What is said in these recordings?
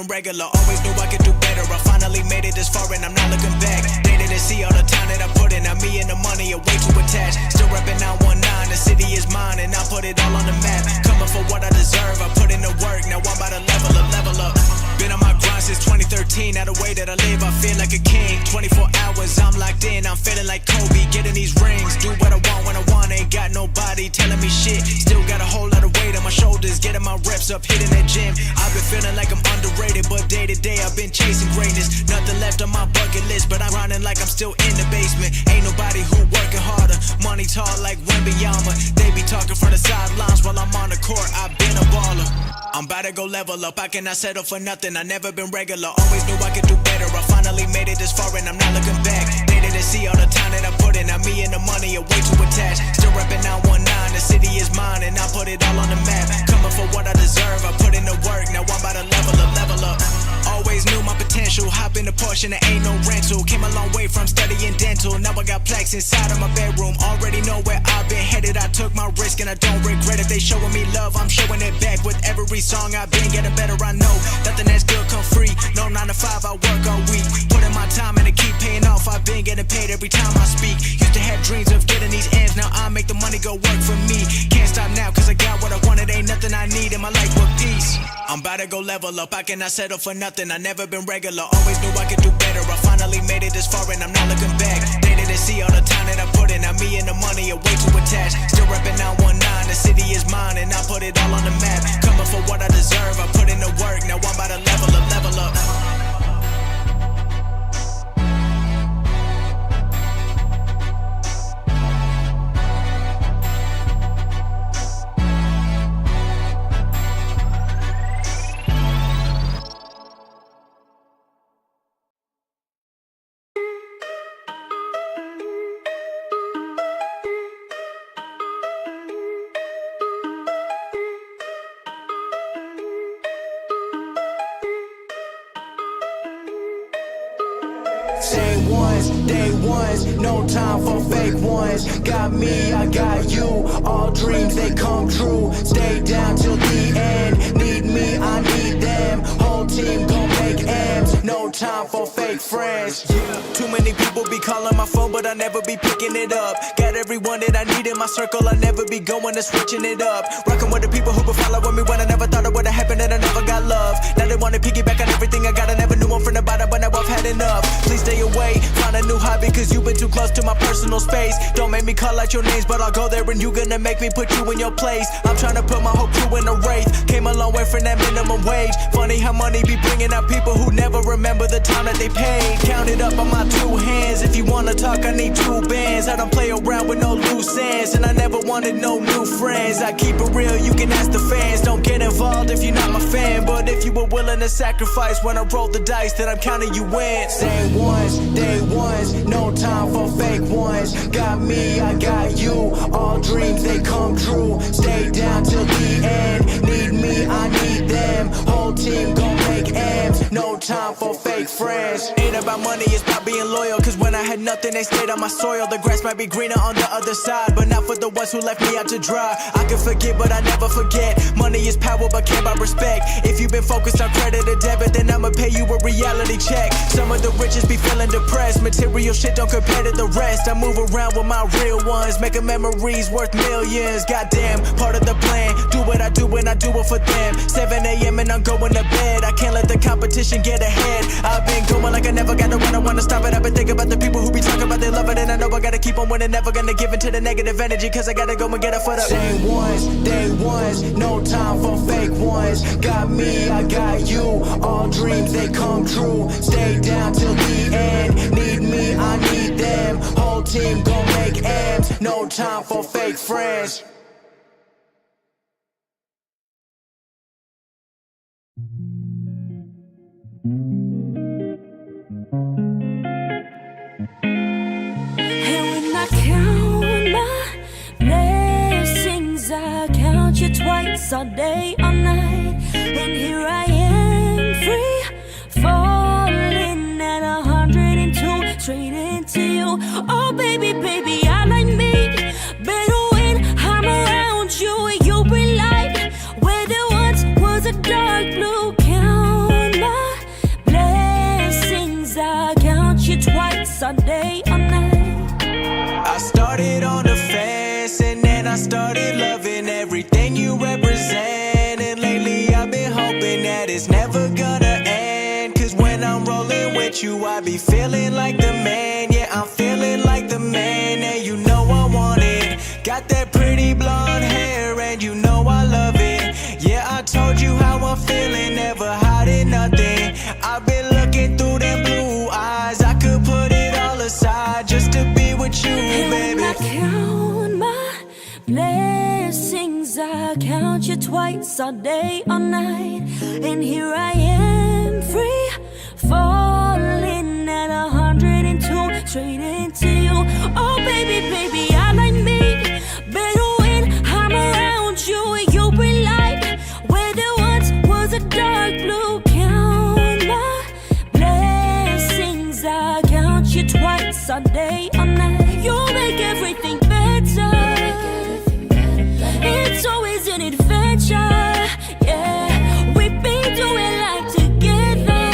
regular, always knew I could do better. I finally made it this far and I'm not looking back. They didn't see all the time that I put in. Now me and the money are way too attached. Still reppin' 919, the city is mine and I put it all on the map. Coming for what I deserve, I put in the work, now I'm about to level up. Been on my grind since 2013, now the way that I live, I feel like a king. 24 hours, I'm locked in, I'm feeling like Kobe, getting these rings. Do what I want when I want, ain't got nobody telling me shit. Still got a whole lot of weight on my shoulders, getting my reps up, hitting that gym. I've been feeling like I'm underrated, but day to day I've been chasing greatness. Nothing left on my bucket list, but I'm grinding like I'm still in the basement. Ain't nobody who working harder, money tall like Wembanyama. They be talking from the sidelines while I'm on the court, I've been a baller. I'm about to go level up, I cannot settle for nothing, I never been regular, always knew I could do better. I finally made it this far and I'm not looking back. They didn't see all the time that I put in, now me and the money are way too attached. Still reppin' 919, the city is mine and I put it all on the map. Coming for what I deserve, I put in the work, now I'm about to level up. Always knew my potential, hop in the Porsche and there ain't no rental. Came a long way from studying dental, now I got plaques inside of my bedroom. Already know where I've been headed, I took my risk and I don't regret it. They showing me love, I'm showing it back. With every song I've been getting better, I know nothing that's good come free. No 9 to 5, I work all week, put in my time and it keep paying off. I've been getting paid every time I speak. Used to have dreams of getting these ends, now I make the money go work for me. Can't stop now cause I got what I wanted, ain't nothing I need in my life but peace. I'm about to go level up, I cannot settle for nothing, I never been regular, always knew I could do better. I finally made it this far and I'm not looking back. They didn't see all the time that I put in, now me and the money are way too attached. Still reppin' 919, the city is mine and I put it all on the map. Coming for what I deserve, I put in the work, now I'm about to level up. Day ones, no time for fake ones. Got me, I got you, all dreams they come true. Stay down till the end, need me, I need them. Whole team gon' make M's, no time for fake friends. Too many people be calling my phone but I never be picking it up. Got everyone that I need in my circle, I never be going and switching it up. Rockin' with the people who been following me when I never thought it would've happened and I never got love. Now they wanna piggyback on everything I got, I never knew one from the bottom but now I've had enough. Please stay away, find a new hobby cause you've been too close to my personal space. Don't make me call out your names but I'll go there and you gonna make me put you in your place. I'm trying to put my whole crew in a wraith, came a long way from that minimum wage. Funny how money be bringing out people who never remember the time that they paid. Count it up on my 2 hands, if you wanna talk I need 2 bands. I don't play around with no loose ends and I never wanted no new friends. I keep it real, you can ask the fans. Don't get involved if you're not my fan, but if you were willing to sacrifice when I roll the dice then I'm counting you in. Day ones, no time for fake ones. Got me, I got you, all dreams they come true. Stay down till the end, need me, I need them. Whole team gon' make M's, no time for fake friends. Ain't about money, it's about being loyal, cause when I had nothing they stayed on my soil. The grass might be greener on the other side, but not for the ones who left me out to dry. I can forget but I never forget, money is power but can't buy respect. If you've been focused on credit or debit then I'ma pay you a reality check. Some of the richest be feeling depressed, material shit don't compare to the rest. I move around with my real ones, making memories worth millions. Goddamn, part of the plan, do what I do and I do it for them. 7 a.m. and I'm going to bed, I can't let the competition get ahead. I've been going like I never gotta run, I wanna stop it. I've been thinking about the people who be talking about they love it, and I know I gotta keep on winning, never gonna give into the negative energy, cause I gotta go and get it for the day ones, no time for fake ones. Got me, I got you, all dreams they come true. Stay down till the end, need me, I need them. Whole team gon' make M's, no time for fake friends. I count you twice all day, all night, and here I am, free, falling at 102, straight into you. Oh baby, baby, I like me better when I'm around you. You bring light where there once was a dark blue. Count my never gonna end. Cause when I'm rolling with you, I be feeling like the man. Yeah, I'm feeling like the man, and you know I want it. Got that pretty blonde hair, and you know I love it. Yeah, I told you how I'm feeling, never hiding nothing. I've been looking through them blue eyes, I could put it all aside just to be with you, baby. I count my blessings, I count you twice all day, all night. And here I am, free, falling at 102, straight into you. Oh, baby, baby, I like me better when I'm around you. You bring light where there once was a dark blue. Count my blessings, I count you twice all day, all night. You make everything better. It's always an adventure, yeah. We've been doing life together,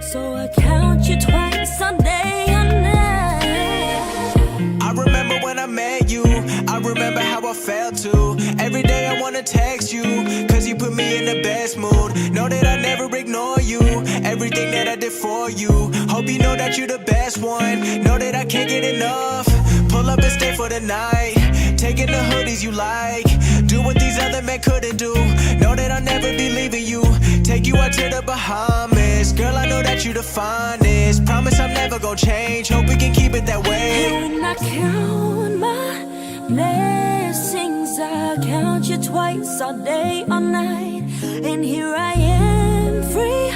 so I count you twice a day and night. I remember when I met you, I remember how I felt too. Every day I wanna text you, cause you put me in the best mood. Know that I never ignore you, everything that I did for you. Hope you know that you're the best one, know that I can't get enough. Pull up and stay for the night, taking the hoodies you like. Do what these other men couldn't do, know that I'll never be leaving you. Take you out to the Bahamas, girl, I know that you the finest. Promise I'm never gonna change, hope we can keep it that way. When I count my blessings, I count you twice all day, all night. And here I am, free,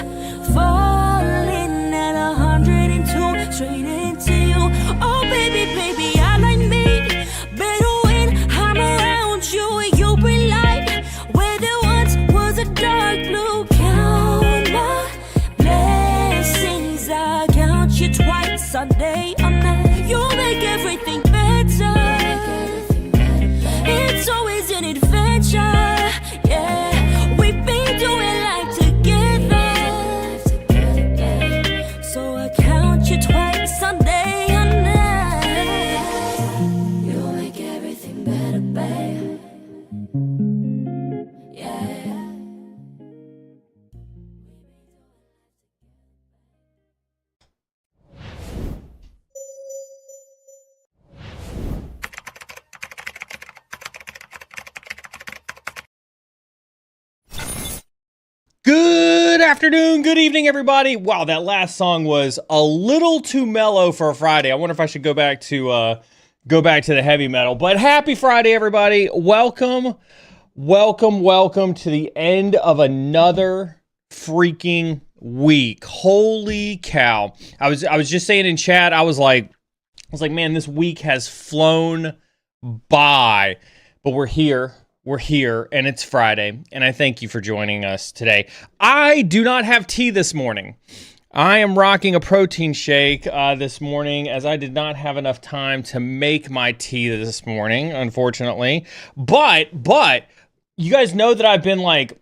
falling at 102, straight into you. Oh, baby, baby, I like me better when I'm around you. You bring light where there once was a dark blue. Count my blessings, I count you twice all day, all night. You make everything better. It's always an adventure, yeah. We've been doing life together, so I count you twice a day and night. You make everything better, babe. Yeah. Good afternoon, good evening, everybody. Wow, that last song was a little too mellow for a Friday. I wonder if I should go back to the heavy metal. But happy Friday, everybody. Welcome to the end of another freaking week. Holy cow. I was just saying in chat, I was like, man, this week has flown by. But we're here, and it's Friday, and I thank you for joining us today. I do not have tea this morning. I am rocking a protein shake this morning, as I did not have enough time to make my tea this morning, unfortunately. But you guys know that I've been like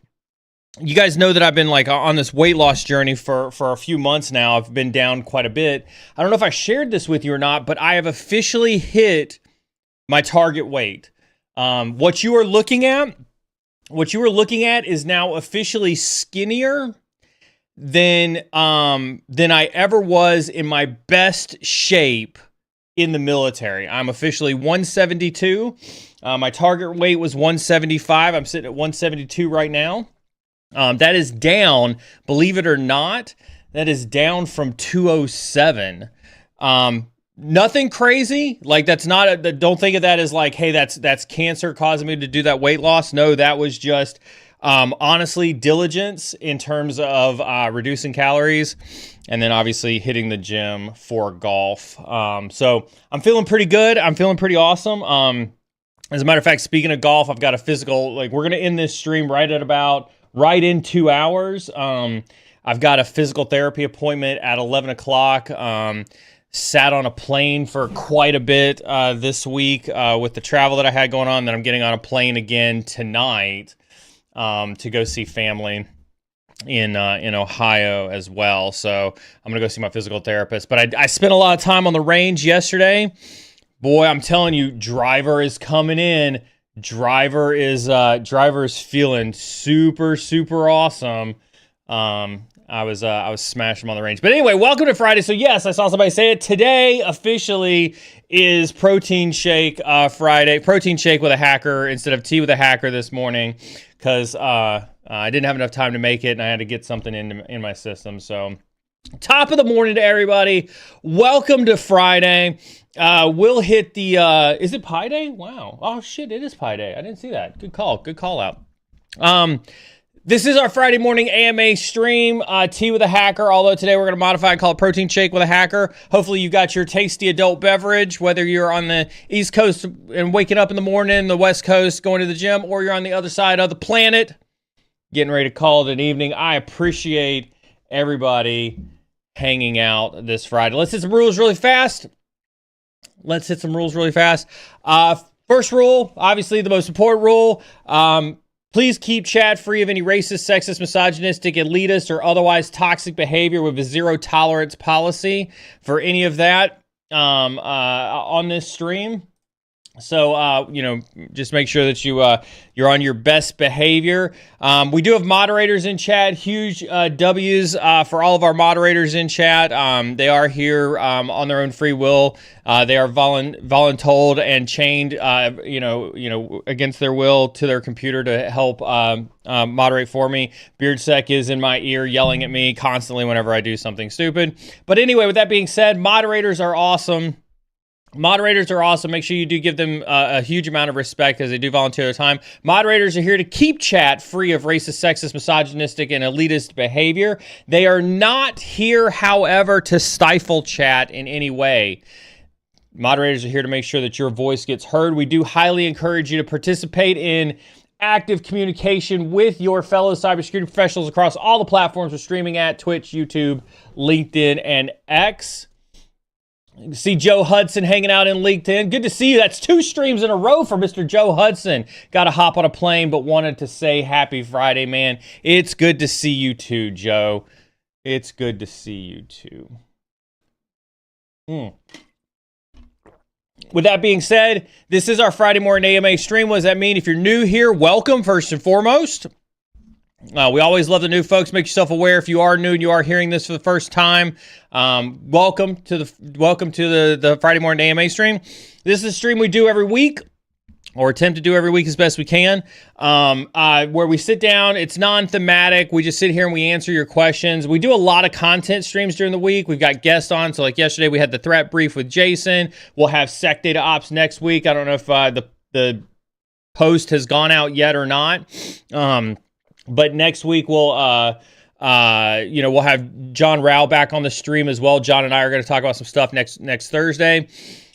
on this weight loss journey for a few months now. I've been down quite a bit. I don't know if I shared this with you or not, but I have officially hit my target weight. What you are looking at is now officially skinnier than I ever was in my best shape in the military. I'm officially 172. My target weight was 175. I'm sitting at 172 right now. That is down, believe it or not, that is down from 207. Nothing crazy. Like, that's not don't think of that as like, hey, that's cancer causing me to do that weight loss. No, that was just honestly diligence in terms of reducing calories, and then obviously hitting the gym for golf. So I'm feeling pretty good. I'm feeling pretty awesome. As a matter of fact, speaking of golf, I've got a physical, like, we're gonna end this stream right in 2 hours. I've got a physical therapy appointment at 11 o'clock. Sat on a plane for quite a bit this week with the travel that I had going on. Then I'm getting on a plane again tonight to go see family in Ohio as well. So I'm gonna go see my physical therapist. But I spent a lot of time on the range yesterday. Boy, I'm telling you, driver is coming in. Driver is feeling super awesome. I was smashing him on the range. But anyway, welcome to Friday. So yes, I saw somebody say it. Today officially is Protein Shake Friday. Protein Shake with a hacker instead of tea with a hacker this morning because I didn't have enough time to make it and I had to get something in my system. So top of the morning to everybody. Welcome to Friday. We'll hit the, is it Pi Day? Wow. Oh shit, it is Pi Day. I didn't see that. Good call out. This is our Friday morning AMA stream, tea with a hacker, although today we're going to modify and call it protein shake with a hacker. Hopefully you've got your tasty adult beverage, whether you're on the East Coast and waking up in the morning, the West Coast going to the gym, or you're on the other side of the planet, getting ready to call it an evening. I appreciate everybody hanging out this Friday. Let's hit some rules really fast. First rule, obviously the most important rule, please keep chat free of any racist, sexist, misogynistic, elitist, or otherwise toxic behavior with a zero tolerance policy for any of that on this stream. So, just make sure that you're on your best behavior. We do have moderators in chat. Huge W's for all of our moderators in chat. They are here on their own free will. They are voluntold and chained, against their will to their computer to help moderate for me. BeardSec is in my ear yelling at me constantly whenever I do something stupid. But anyway, with that being said, moderators are awesome. Make sure you do give them a huge amount of respect as they do volunteer their time. Moderators are here to keep chat free of racist, sexist, misogynistic, and elitist behavior. They are not here, however, to stifle chat in any way. Moderators are here to make sure that your voice gets heard. We do highly encourage you to participate in active communication with your fellow cybersecurity professionals across all the platforms we're streaming at: Twitch, YouTube, LinkedIn, and X. You can see Joe Hudson hanging out in LinkedIn. Good to see you. That's 2 streams in a row for Mr. Joe Hudson. Got to hop on a plane, but wanted to say happy Friday, man. It's good to see you too, Joe. It's good to see you too. With that being said, this is our Friday morning AMA stream. What does that mean? If you're new here, welcome first and foremost. We always love the new folks. Make yourself aware if you are new and you are hearing this for the first time. Welcome to the Friday morning AMA stream. This is a stream we do every week, or attempt to do every week as best we can, where we sit down. It's non-thematic. We just sit here and we answer your questions. We do a lot of content streams during the week. We've got guests on. So like yesterday, we had the threat brief with Jason. We'll have Sec Data Ops next week. I don't know if the post has gone out yet or not. But next week we'll have John Rao back on the stream as well. John and I are going to talk about some stuff next Thursday.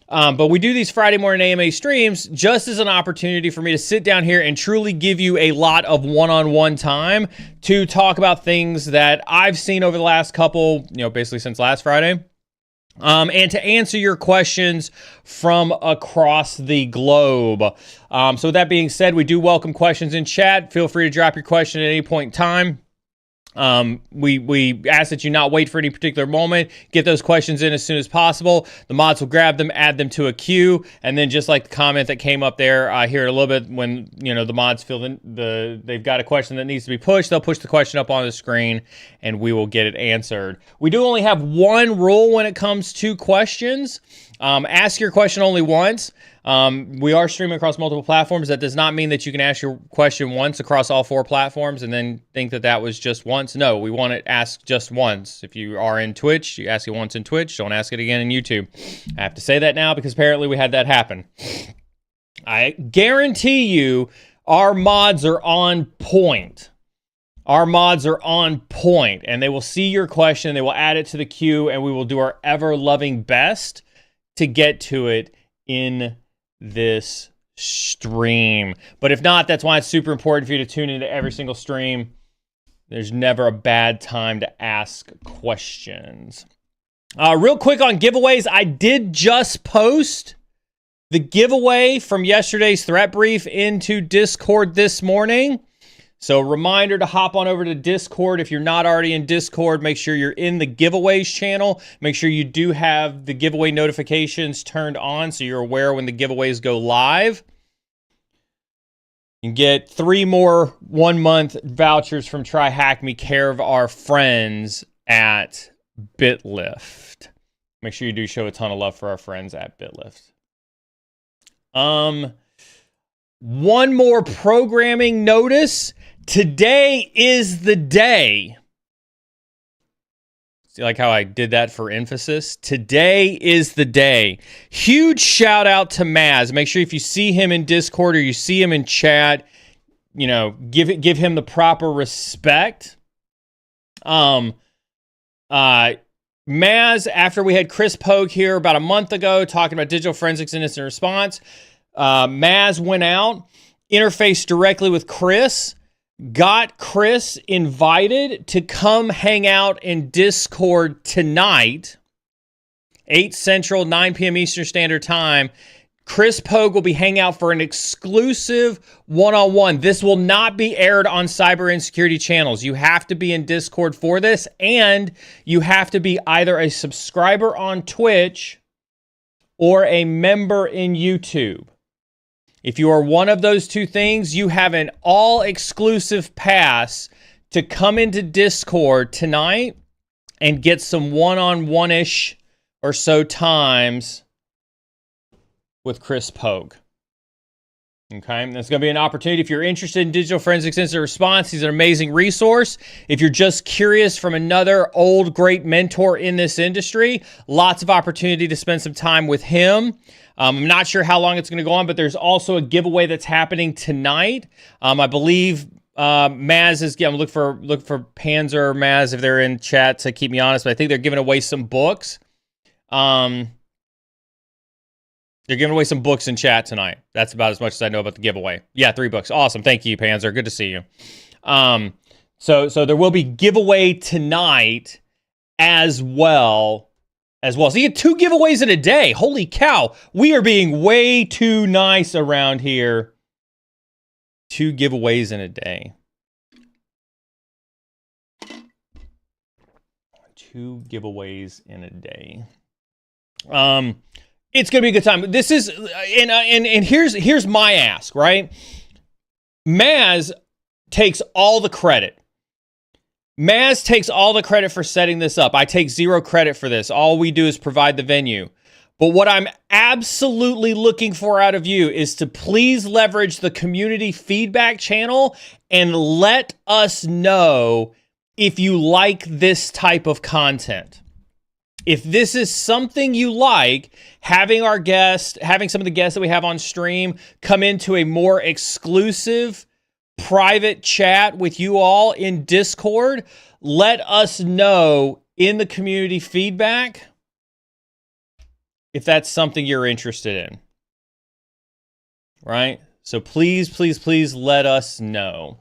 But we do these Friday morning AMA streams just as an opportunity for me to sit down here and truly give you a lot of one-on-one time to talk about things that I've seen over the last couple, basically since last Friday. And to answer your questions from across the globe. So with that being said, we do welcome questions in chat. Feel free to drop your question at any point in time. We ask that you not wait for any particular moment. Get those questions in as soon as possible. The mods will grab them, add them to a queue, and then just like the comment that came up there here in a little bit, when the mods feel they've got a question that needs to be pushed, they'll push the question up on the screen, and we will get it answered. We do only have one rule when it comes to questions. Ask your question only once. We are streaming across multiple platforms. That does not mean that you can ask your question once across all 4 platforms and then think that was just once. No, we want it asked just once. If you are in Twitch, you ask it once in Twitch. Don't ask it again in YouTube. I have to say that now because apparently we had that happen. I guarantee you our mods are on point. Our mods are on point, and they will see your question. They will add it to the queue, and we will do our ever-loving best to get to it in this stream. But if not, that's why it's super important for you to tune into every single stream. There's never a bad time to ask questions. Real quick on giveaways, I did just post the giveaway from yesterday's threat brief into Discord this morning. So reminder to hop on over to Discord. If you're not already in Discord, make sure you're in the giveaways channel. Make sure you do have the giveaway notifications turned on so you're aware when the giveaways go live. You can get 3 more 1-month vouchers from Try Hack Me, care of our friends at BitLift. Make sure you do show a ton of love for our friends at BitLift. One more programming notice. Today is the day. See, like how I did that for emphasis? Today is the day. Huge shout out to Maz. Make sure if you see him in Discord or you see him in chat, give him the proper respect. Maz, after we had Chris Pogue here about a month ago talking about digital forensics and incident response, Maz went out, interfaced directly with Chris, got Chris invited to come hang out in Discord tonight, 8 Central, 9 p.m. Eastern Standard Time. Chris Pogue will be hanging out for an exclusive one-on-one. This will not be aired on Cyber Insecurity channels. You have to be in Discord for this, and you have to be either a subscriber on Twitch or a member in YouTube. If you are one of those two things, you have an all-exclusive pass to come into Discord tonight and get some one-on-one-ish or so times with Chris Pogue. Okay, that's going to be an opportunity. If you're interested in digital forensics incident response, he's an amazing resource. If you're just curious from another old great mentor in this industry, lots of opportunity to spend some time with him. I'm not sure how long it's going to go on, but there's also a giveaway that's happening tonight. I believe Maz is. I'm look for Panzer or Maz if they're in chat to keep me honest. But I think they're giving away some books. They're giving away some books in chat tonight. That's about as much as I know about the giveaway. Yeah, 3 books. Awesome. Thank you, Panzer. Good to see you. So there will be giveaway tonight as well. So you get 2 giveaways in a day. Holy cow. We are being way too nice around here. 2 giveaways in a day. 2 giveaways in a day. It's going to be a good time. This is, and here's my ask, right? Maz takes all the credit. Maz takes all the credit for setting this up. I take 0 credit for this. All we do is provide the venue. But what I'm absolutely looking for out of you is to please leverage the community feedback channel and let us know if you like this type of content. If this is something you like, having some of the guests that we have on stream come into a more exclusive private chat with you all in Discord, let us know in the community feedback if that's something you're interested in. Right? So please, please, please let us know.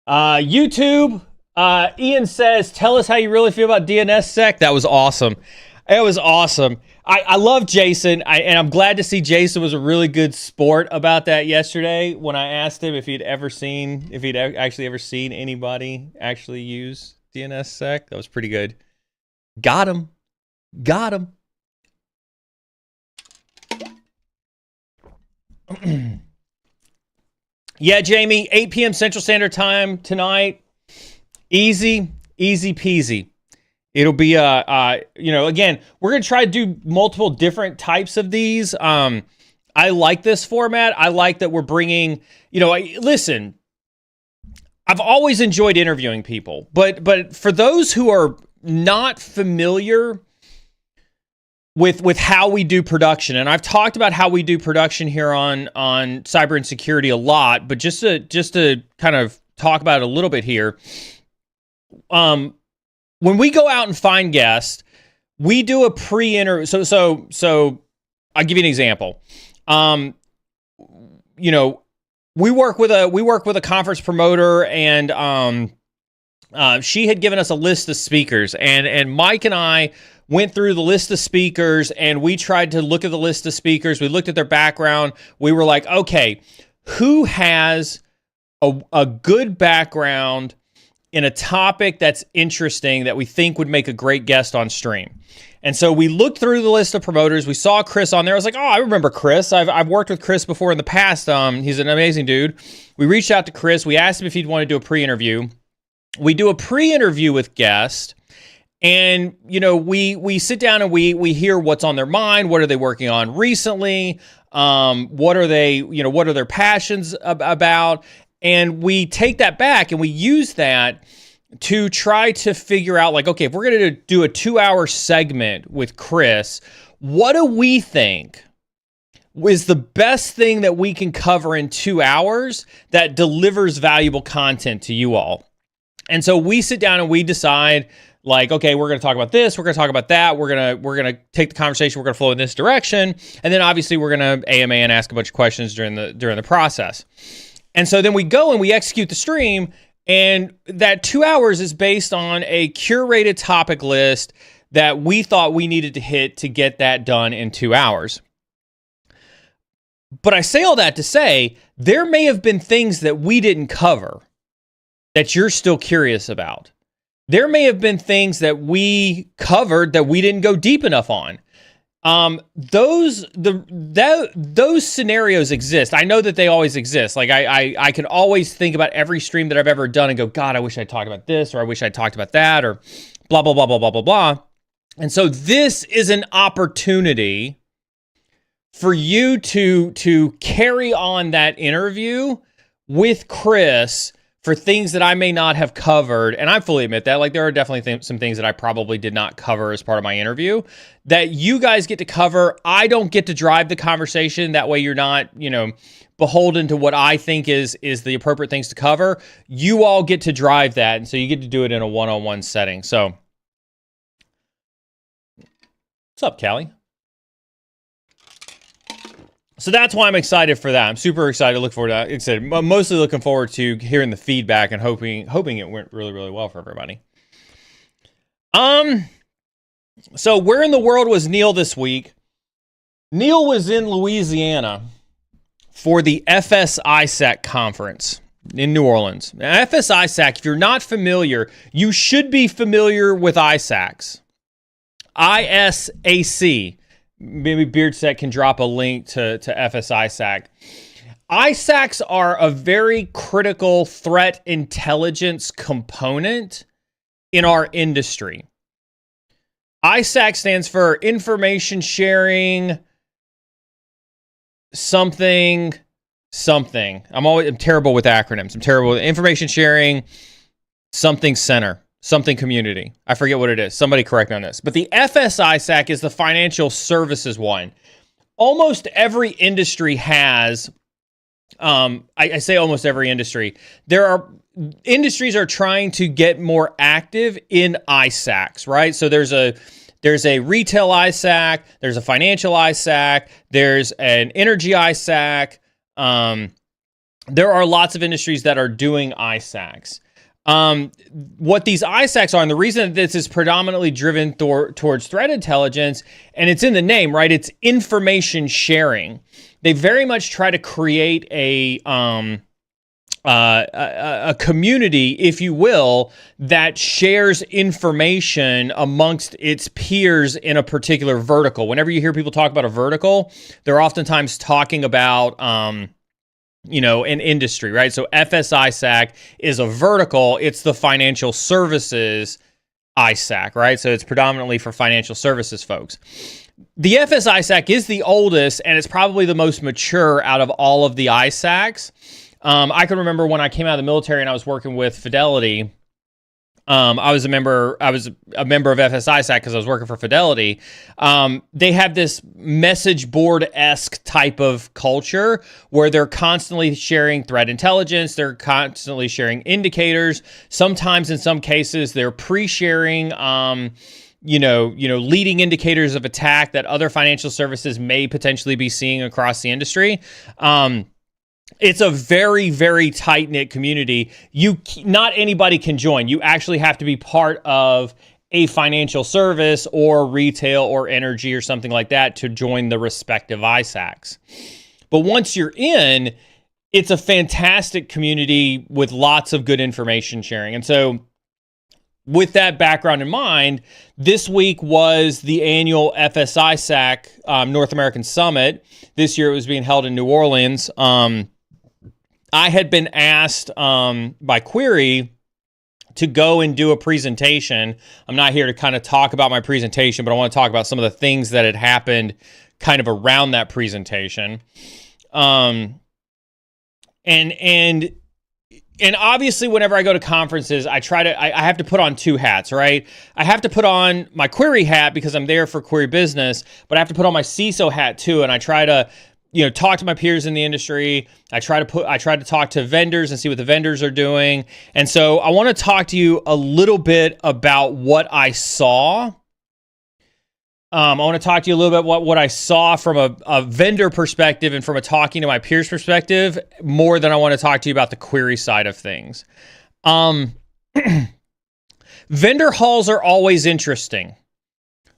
YouTube, Ian says, tell us how you really feel about DNSSEC. That was awesome. It was awesome. I love Jason, and I'm glad to see Jason was a really good sport about that yesterday when I asked him if he'd actually ever seen anybody actually use DNSSEC. That was pretty good. Got him. Yeah, Jamie, 8 p.m. Central Standard Time tonight. Easy peasy. It'll be, again, we're going to try to do multiple different types of these. I like this format. I like that we're bringing, listen, I've always enjoyed interviewing people, but for those who are not familiar with how we do production, and I've talked about how we do production here on Cyber Insecurity a lot, but just to kind of talk about it a little bit here, when we go out and find guests, we do a pre-interview. So I'll give you an example. We work with a conference promoter, and she had given us a list of speakers, and Mike and I went through the list of speakers, and we tried to look at the list of speakers. We looked at their background. We were like, okay, who has a good background in a topic that's interesting that we think would make a great guest on stream. And so we looked through the list of promoters. We saw Chris on there. I was like, oh, I remember Chris. I've worked with Chris before in the past. He's an amazing dude. We reached out to Chris. We asked him if he'd want to do a pre-interview. We do a pre-interview with guests. And, you know, we sit down and we hear what's on their mind. What are they working on recently? What are their passions about? And we take that back and we use that to try to figure out, like, okay, if we're going to do a 2-hour segment with Chris, what do we think is the best thing that we can cover in 2 hours that delivers valuable content to you all? And so we sit down and we decide, like, okay, we're going to talk about this, we're going to talk about that, we're going to take the conversation, we're going to flow in this direction, and then obviously we're going to AMA and ask a bunch of questions during the process. And so then we go and we execute the stream, and that 2 hours is based on a curated topic list that we thought we needed to hit to get that done in 2 hours. But I say all that to say, there may have been things that we didn't cover that you're still curious about. There may have been things that we covered that we didn't go deep enough on. Those scenarios exist. I know that they always exist. Like I can always think about every stream that I've ever done and go, God, I wish I talked about this, or I wish I talked about that, or blah, blah, blah, blah, blah, blah, blah. And so this is an opportunity for you to carry on that interview with Chris for things that I may not have covered. And I fully admit that, like, there are definitely some things that I probably did not cover as part of my interview that you guys get to cover. I don't get to drive the conversation. That way you're not, beholden to what I think is the appropriate things to cover. You all get to drive that. And so you get to do it in a one-on-one setting. So what's up, Callie? So that's why I'm excited for that. I'm super excited. Look forward to that. Like I said, I'm mostly looking forward to hearing the feedback and hoping it went really, really well for everybody. So where in the world was Neal this week? Neal was in Louisiana for the FS-ISAC conference in New Orleans. Now, FS-ISAC, if you're not familiar, you should be familiar with ISACs. ISAC. Maybe Beardset can drop a link to FS-ISAC. ISACs are a very critical threat intelligence component in our industry. ISAC stands for information sharing something. I'm terrible with acronyms. I'm terrible with information sharing something center. Something community. I forget what it is. Somebody correct me on this. But the FS-ISAC is the financial services one. Almost every industry has, I say almost every industry, industries are trying to get more active in ISACs, right? So there's a retail ISAC, there's a financial ISAC, there's an energy ISAC. There are lots of industries that are doing ISACs. What these ISACs are, and the reason that this is predominantly driven towards threat intelligence, and it's in the name, right? It's information sharing. They very much try to create a community, if you will, that shares information amongst its peers in a particular vertical. Whenever you hear people talk about a vertical, they're oftentimes talking about an industry, right? So FS-ISAC is a vertical. It's the financial services ISAC, right? So it's predominantly for financial services folks. The FS-ISAC is the oldest, and it's probably the most mature out of all of the ISACs. I can remember when I came out of the military and I was working with Fidelity. I was a member of FS-ISAC because I was working for Fidelity. They have this message board-esque type of culture where they're constantly sharing threat intelligence. They're constantly sharing indicators. Sometimes, in some cases, they're pre-sharing, leading indicators of attack that other financial services may potentially be seeing across the industry. It's a very, very tight-knit community. Not anybody can join. You actually have to be part of a financial service or retail or energy or something like that to join the respective ISACs. But once you're in, it's a fantastic community with lots of good information sharing. And so with that background in mind, this week was the annual FS-ISAC North American Summit. This year it was being held in New Orleans. I had been asked by Query to go and do a presentation. I'm not here to kind of talk about my presentation, but I want to talk about some of the things that had happened kind of around that presentation. And obviously, whenever I go to conferences, I have to put on two hats, right? I have to put on my Query hat because I'm there for Query business, but I have to put on my CISO hat too. And I try to, talk to my peers in the industry. I try to talk to vendors and see what the vendors are doing. And so I want to talk to you a little bit about what I saw. I want to talk to you a little bit what I saw from a vendor perspective and from a talking to my peers perspective, more than I want to talk to you about the Query side of things. Vendor halls are always interesting,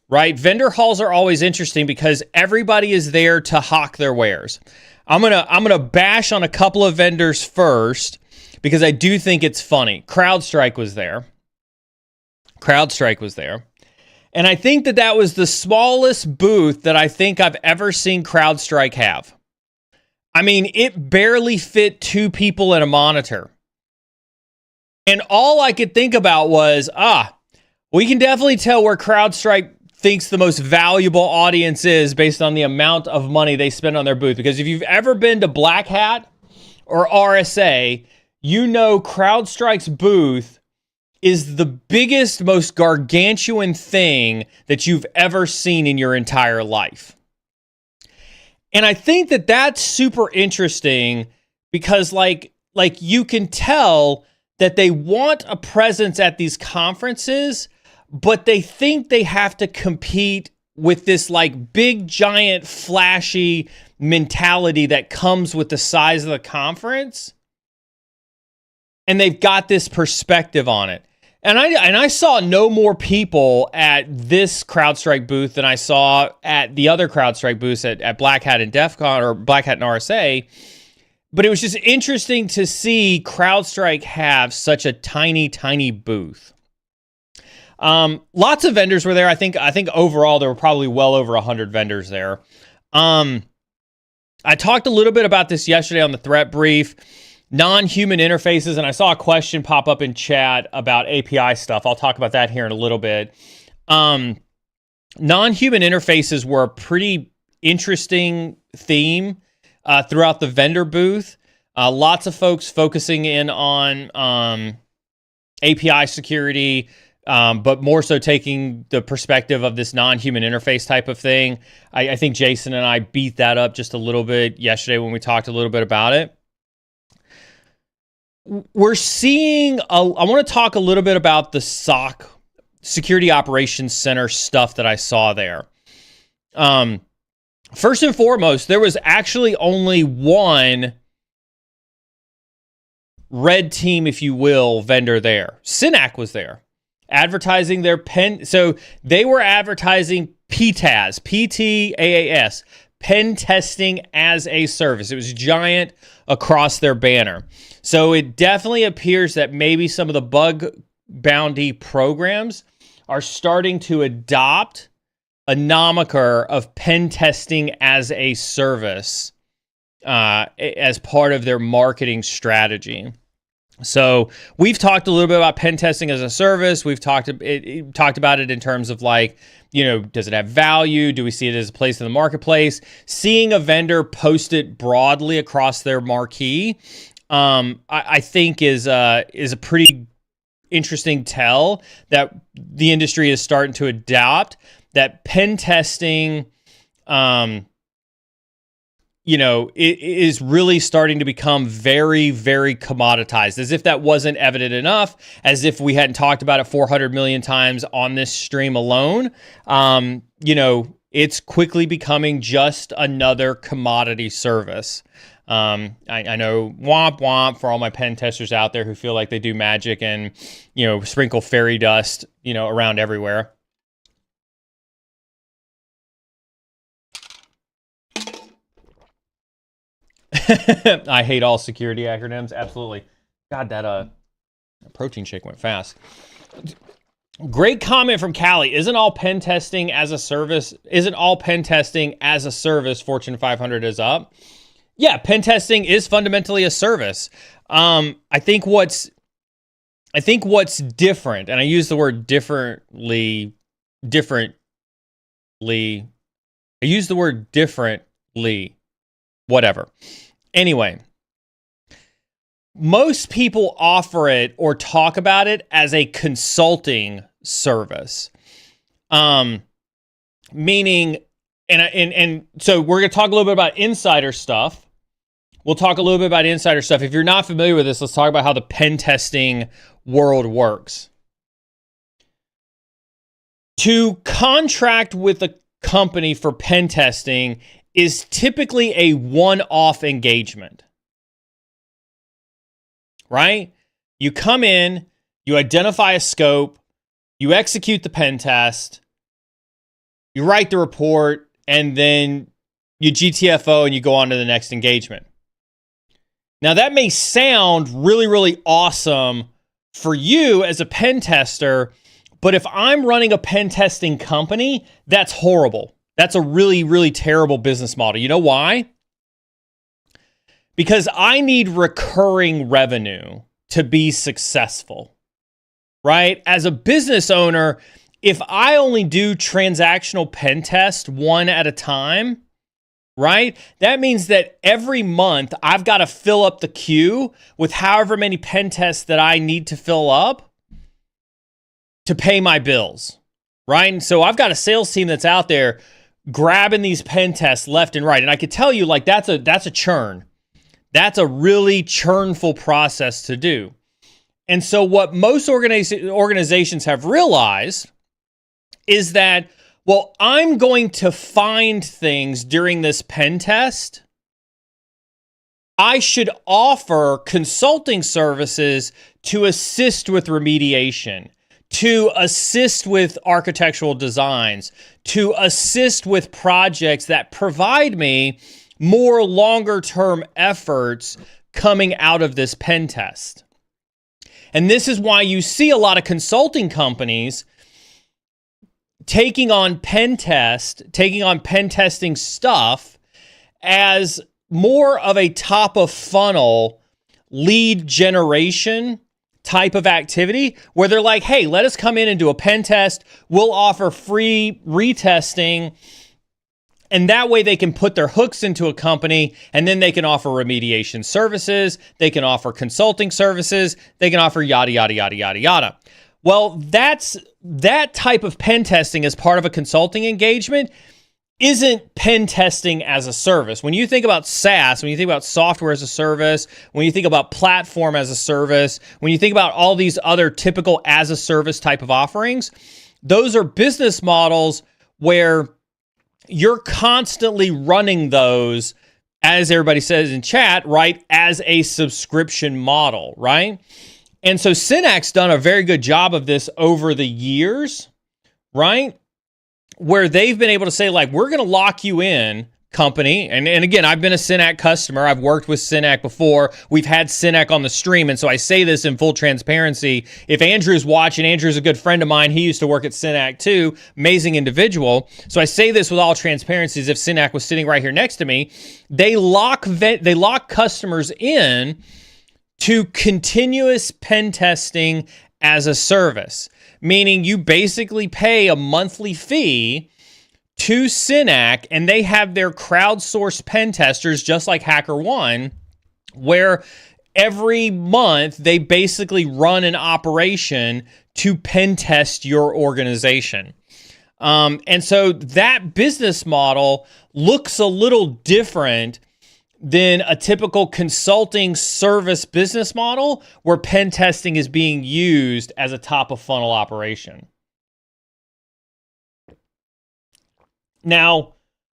right? Vendor halls are always interesting because everybody is there to hawk their wares. I'm gonna bash on a couple of vendors first because I do think it's funny. CrowdStrike was there. And I think that was the smallest booth that I think I've ever seen CrowdStrike have. I mean, it barely fit two people in a monitor. And all I could think about was, we can definitely tell where CrowdStrike thinks the most valuable audience is based on the amount of money they spend on their booth. Because if you've ever been to Black Hat or RSA, you know CrowdStrike's booth is the biggest, most gargantuan thing that you've ever seen in your entire life. And I think that that's super interesting because like you can tell that they want a presence at these conferences, but they think they have to compete with this like big, giant, flashy mentality that comes with the size of the conference. And they've got this perspective on it. And I saw no more people at this CrowdStrike booth than I saw at the other CrowdStrike booths at Black Hat and DEF CON or Black Hat and RSA. But it was just interesting to see CrowdStrike have such a tiny, tiny booth. Lots of vendors were there. I think overall there were probably well over 100 vendors there. I talked a little bit about this yesterday on the threat brief. Non-human interfaces, and I saw a question pop up in chat about API stuff. I'll talk about that here in a little bit. Non-human interfaces were a pretty interesting theme throughout the vendor booth. Lots of folks focusing in on API security, but more so taking the perspective of this non-human interface type of thing. I think Jason and I beat that up just a little bit yesterday when we talked a little bit about it. We're seeing, I want to talk a little bit about the SOC, Security Operations Center stuff that I saw there. First and foremost, there was actually only one red team, if you will, vendor there. Synac was there, advertising their so they were advertising PTAS, PTAAS, pen testing as a service. It was giant across their banner. So it definitely appears that maybe some of the bug bounty programs are starting to adopt a nomiker of pen testing as a service as part of their marketing strategy. So we've talked a little bit about pen testing as a service. We've talked about it in terms of like, does it have value? Do we see it as a place in the marketplace? Seeing a vendor post it broadly across their marquee, I think is a pretty interesting tell that the industry is starting to adopt that pen testing, it is really starting to become very, very commoditized, as if that wasn't evident enough, as if we hadn't talked about it 400 million times on this stream alone. It's quickly becoming just another commodity service. I know womp womp for all my pen testers out there who feel like they do magic and, sprinkle fairy dust, around everywhere. I hate all security acronyms. Absolutely. God, that protein shake went fast. Great comment from Callie. Isn't all pen testing as a service? Isn't all pen testing as a service? Fortune 500 is up. Yeah, pen testing is fundamentally a service. I think what's different, and I use the word differently. I use the word differently. Whatever. Anyway, most people offer it or talk about it as a consulting service. Meaning, and so we're going to talk a little bit about insider stuff. We'll talk a little bit about insider stuff. If you're not familiar with this, let's talk about how the pen testing world works. To contract with a company for pen testing is typically a one-off engagement, right? You come in, you identify a scope, you execute the pen test, you write the report, and then you GTFO and you go on to the next engagement. Now that may sound really, really awesome for you as a pen tester, but if I'm running a pen testing company, that's horrible. That's a really, really terrible business model. You know why? Because I need recurring revenue to be successful, right? As a business owner, if I only do transactional pen test one at a time, right? That means that every month I've got to fill up the queue with however many pen tests that I need to fill up to pay my bills, right? And so I've got a sales team that's out there grabbing these pen tests left and right. And I could tell you, like, that's a churn. That's a really churnful process to do. And so what most organizations have realized is that, well, I'm going to find things during this pen test. I should offer consulting services to assist with remediation, to assist with architectural designs, to assist with projects that provide me more longer-term efforts coming out of this pen test. And this is why you see a lot of consulting companies taking on pen testing stuff as more of a top of funnel lead generation type of activity, where they're like, hey, let us come in and do a pen test. We'll offer free retesting. And that way they can put their hooks into a company, and then they can offer remediation services. They can offer consulting services. They can offer yada, yada, yada, yada, yada. Well, that type of pen testing as part of a consulting engagement isn't pen testing as a service. When you think about SaaS, when you think about software as a service, when you think about platform as a service, when you think about all these other typical as a service type of offerings, those are business models where you're constantly running those, as everybody says in chat, right, as a subscription model, right? And so Synac's done a very good job of this over the years, right? Where they've been able to say, like, we're going to lock you in, company. And again, I've been a Synac customer. I've worked with Synac before. We've had Synac on the stream. And so I say this in full transparency. If Andrew's watching, Andrew's a good friend of mine. He used to work at Synac too. Amazing individual. So I say this with all transparency as if Synac was sitting right here next to me. They lock customers in to continuous pen testing as a service, meaning you basically pay a monthly fee to Synac, and they have their crowdsourced pen testers, just like HackerOne, where every month they basically run an operation to pen test your organization. And so that business model looks a little different than a typical consulting service business model where pen testing is being used as a top of funnel operation. Now,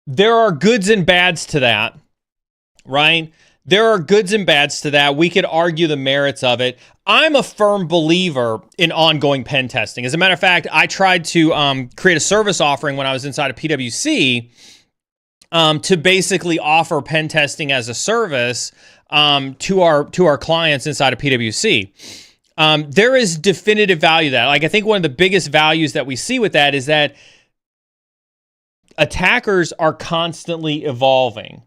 there are goods and bads to that, right? There are goods and bads to that. We could argue the merits of it. I'm a firm believer in ongoing pen testing. As a matter of fact, I tried to create a service offering when I was inside of PwC to basically offer pen testing as a service to our clients inside of PwC. There is definitive value to that. Like, I think one of the biggest values that we see with that is that attackers are constantly evolving,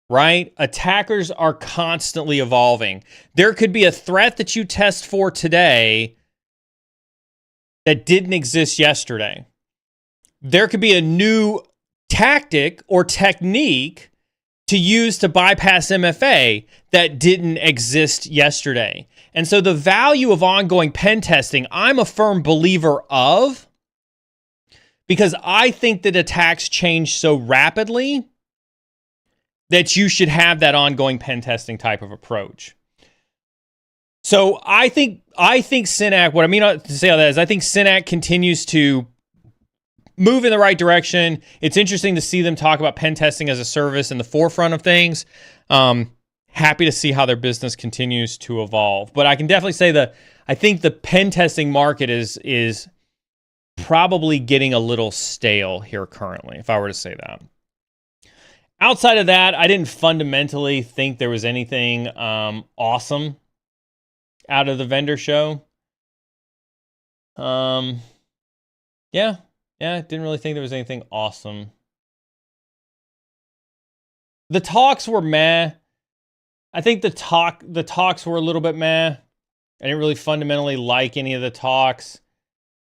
right? Attackers are constantly evolving. There could be a threat that you test for today that didn't exist yesterday. There could be a new tactic or technique to use to bypass MFA that didn't exist yesterday. And so the value of ongoing pen testing, I'm a firm believer of, because I think that attacks change so rapidly that you should have that ongoing pen testing type of approach. So I think CINAC, what I mean to say all that is I think CINAC continues to move in the right direction. It's interesting to see them talk about pen testing as a service in the forefront of things. Happy to see how their business continues to evolve. But I can definitely say that I think the pen testing market is probably getting a little stale here currently, if I were to say that. Outside of that, I didn't fundamentally think there was anything awesome out of the vendor show. Yeah, didn't really think there was anything awesome. The talks were meh. I think the talks were a little bit meh. I didn't really fundamentally like any of the talks.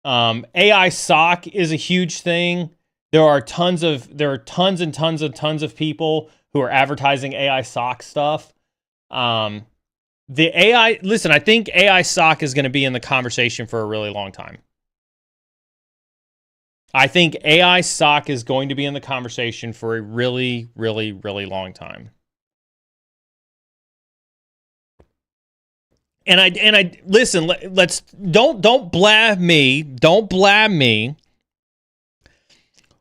AI SOC is a huge thing. There are tons and tons of people who are advertising AI SOC stuff. I think AI SOC is going to be in the conversation for a really long time. I think AI SOC is going to be in the conversation for a really, really, really long time. And I listen, let's don't blab me. Don't blab me.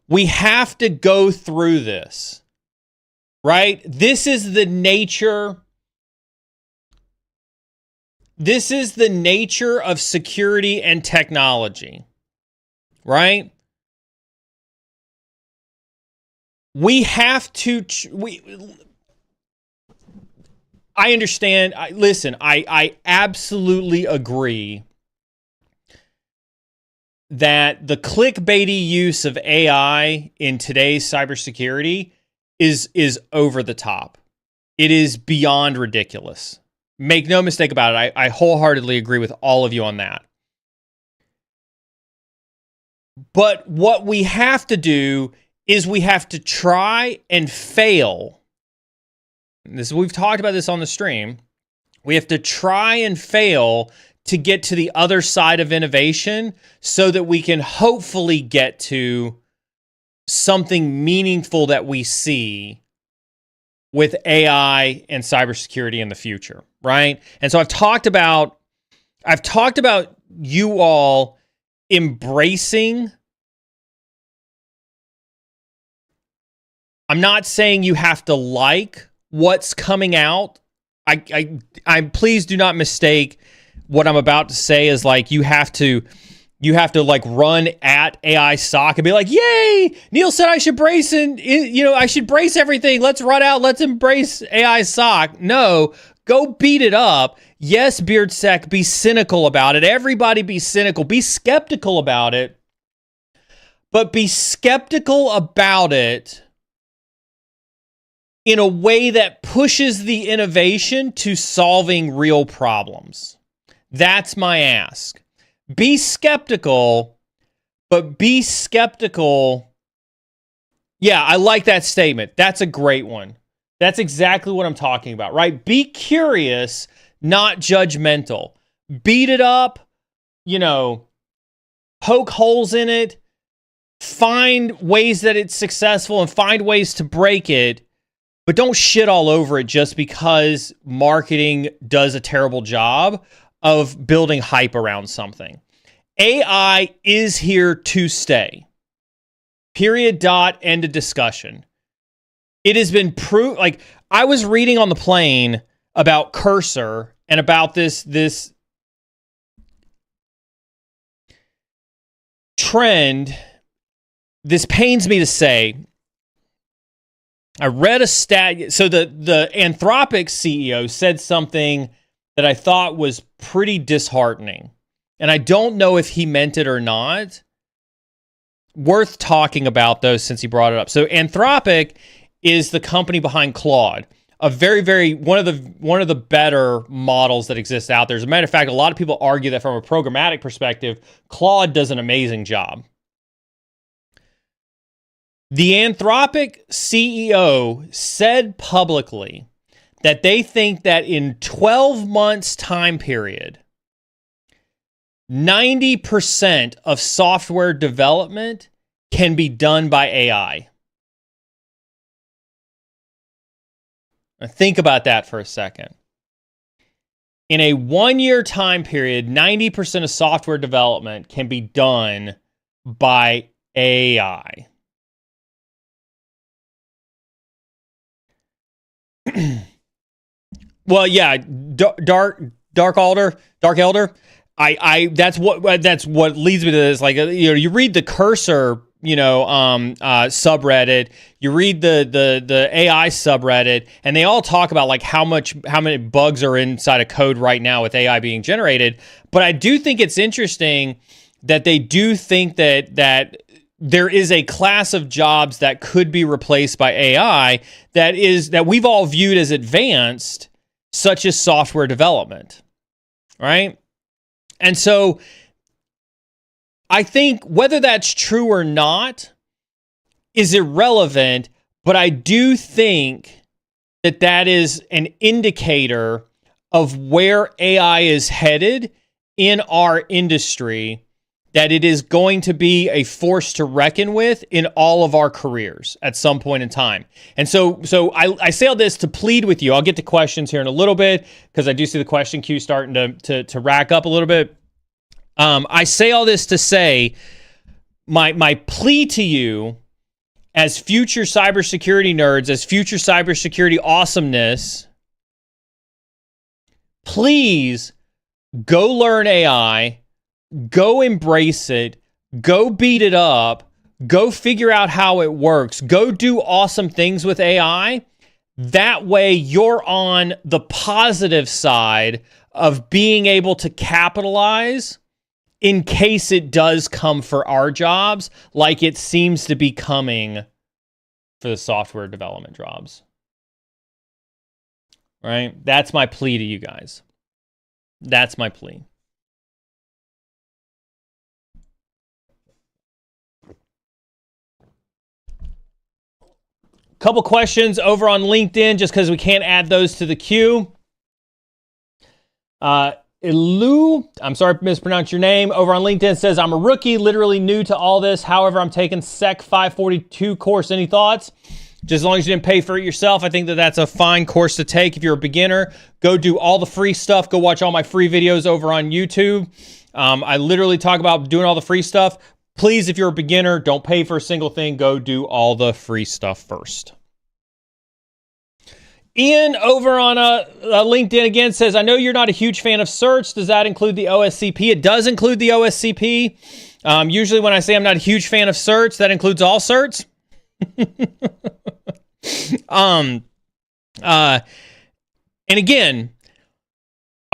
We have to go through this. Right? This is the nature of security and technology. Right? We have to I understand. I absolutely agree that the clickbaity use of AI in today's cybersecurity is over the top. It is beyond ridiculous. Make no mistake about it. I wholeheartedly agree with all of you on that. But what we have to do is we have to try and fail. We've talked about this on the stream. We have to try and fail to get to the other side of innovation so that we can hopefully get to something meaningful that we see with AI and cybersecurity in the future, right? And so I've talked about you all embracing. I'm not saying you have to like what's coming out. I please do not mistake what I'm about to say as like you have to like run at AI SOC and be like, yay, Neal said I should brace I should brace everything. Let's run out. Let's embrace AI SOC. No, go beat it up. Yes, BeardSec, be cynical about it. Everybody be cynical. Be skeptical about it. But be skeptical about it in a way that pushes the innovation to solving real problems. That's my ask. Be skeptical, but be skeptical. Yeah, I like that statement. That's a great one. That's exactly what I'm talking about, right? Be curious, not judgmental. Beat it up, poke holes in it, find ways that it's successful and find ways to break it. But don't shit all over it just because marketing does a terrible job of building hype around something. AI is here to stay. Period, dot, end of discussion. It has been proved. Like, I was reading on the plane about Cursor and about this trend. This pains me to say. I read a stat. So the Anthropic CEO said something that I thought was pretty disheartening. And I don't know if he meant it or not. Worth talking about, though, since he brought it up. So Anthropic is the company behind Claude, a very one of the better models that exists out there. As a matter of fact, a lot of people argue that from a programmatic perspective, Claude does an amazing job. The Anthropic CEO said publicly that they think that in 12 months time period, 90% of software development can be done by AI. Now think about that for a second. In a 1-year time period, 90% of software development can be done by AI. Well, yeah, Dark Elder. That's what leads me to this. Like, you read the Cursor, subreddit, you read the AI subreddit, and they all talk about like how many bugs are inside of code right now with AI being generated. But I do think it's interesting that they do think that there is a class of jobs that could be replaced by AI that we've all viewed as advanced, such as software development, right? And so I think whether that's true or not is irrelevant, but I do think that is an indicator of where AI is headed in our industry, that it is going to be a force to reckon with in all of our careers at some point in time. And so I say all this to plead with you. I'll get to questions here in a little bit because I do see the question queue starting to rack up a little bit. I say all this to say my plea to you as future cybersecurity nerds, as future cybersecurity awesomeness, please go learn AI. Go embrace it. Go beat it up. Go figure out how it works. Go do awesome things with AI. That way you're on the positive side of being able to capitalize in case it does come for our jobs, like it seems to be coming for the software development jobs. Right? That's my plea to you guys. That's my plea. Couple questions over on LinkedIn, just because we can't add those to the queue. Ilu, I'm sorry if I mispronounced your name, over on LinkedIn says, I'm a rookie, literally new to all this. However, I'm taking SEC 542 course. Any thoughts? Just as long as you didn't pay for it yourself, I think that's a fine course to take. If you're a beginner, go do all the free stuff. Go watch all my free videos over on YouTube. I literally talk about doing all the free stuff. Please, if you're a beginner, don't pay for a single thing. Go do all the free stuff first. Ian over on LinkedIn again says, I know you're not a huge fan of certs. Does that include the OSCP? It does include the OSCP. Usually when I say I'm not a huge fan of certs, that includes all certs. And again,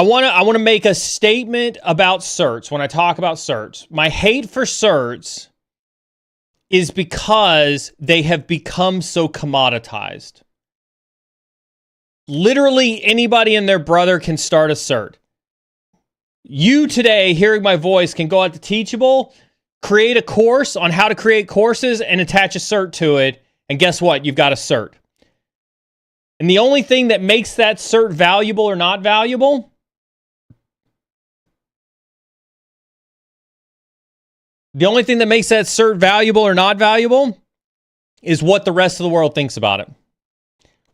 I want to make a statement about certs when I talk about certs. My hate for certs is because they have become so commoditized. Literally anybody and their brother can start a cert. You today, hearing my voice, can go out to Teachable, create a course on how to create courses, and attach a cert to it. And guess what? You've got a cert. And the only thing that makes that cert valuable or not valuable is what the rest of the world thinks about it.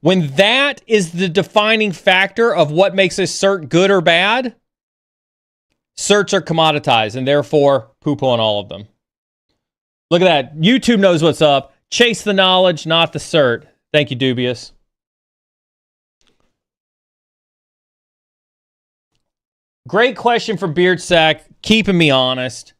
When that is the defining factor of what makes a cert good or bad, certs are commoditized and therefore poo-poo on all of them. Look at that. YouTube knows what's up. Chase the knowledge, not the cert. Thank you, Dubious. Great question from Beardsack, keeping me honest.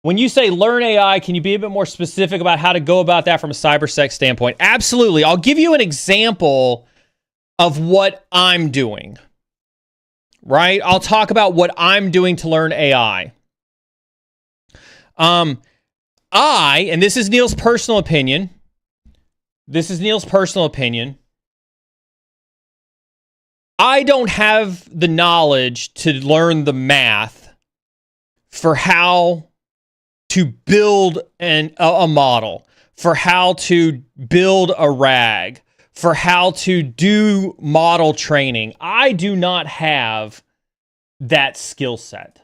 When you say learn AI, can you be a bit more specific about how to go about that from a cybersec standpoint? Absolutely. I'll give you an example of what I'm doing, right? I'll talk about what I'm doing to learn AI. And this is Neal's personal opinion. I don't have the knowledge to learn the math for how to build a model, for how to build a RAG, for how to do model training. I do not have that skill set.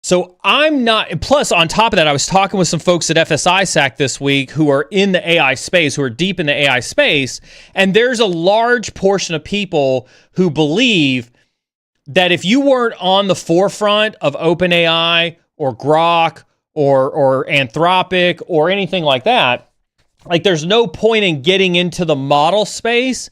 So I'm not, plus on top of that, I was talking with some folks at FS-ISAC this week who are in the AI space, who are deep in the AI space, and there's a large portion of people who believe that if you weren't on the forefront of OpenAI or Grok or Anthropic or anything like that, like there's no point in getting into the model space,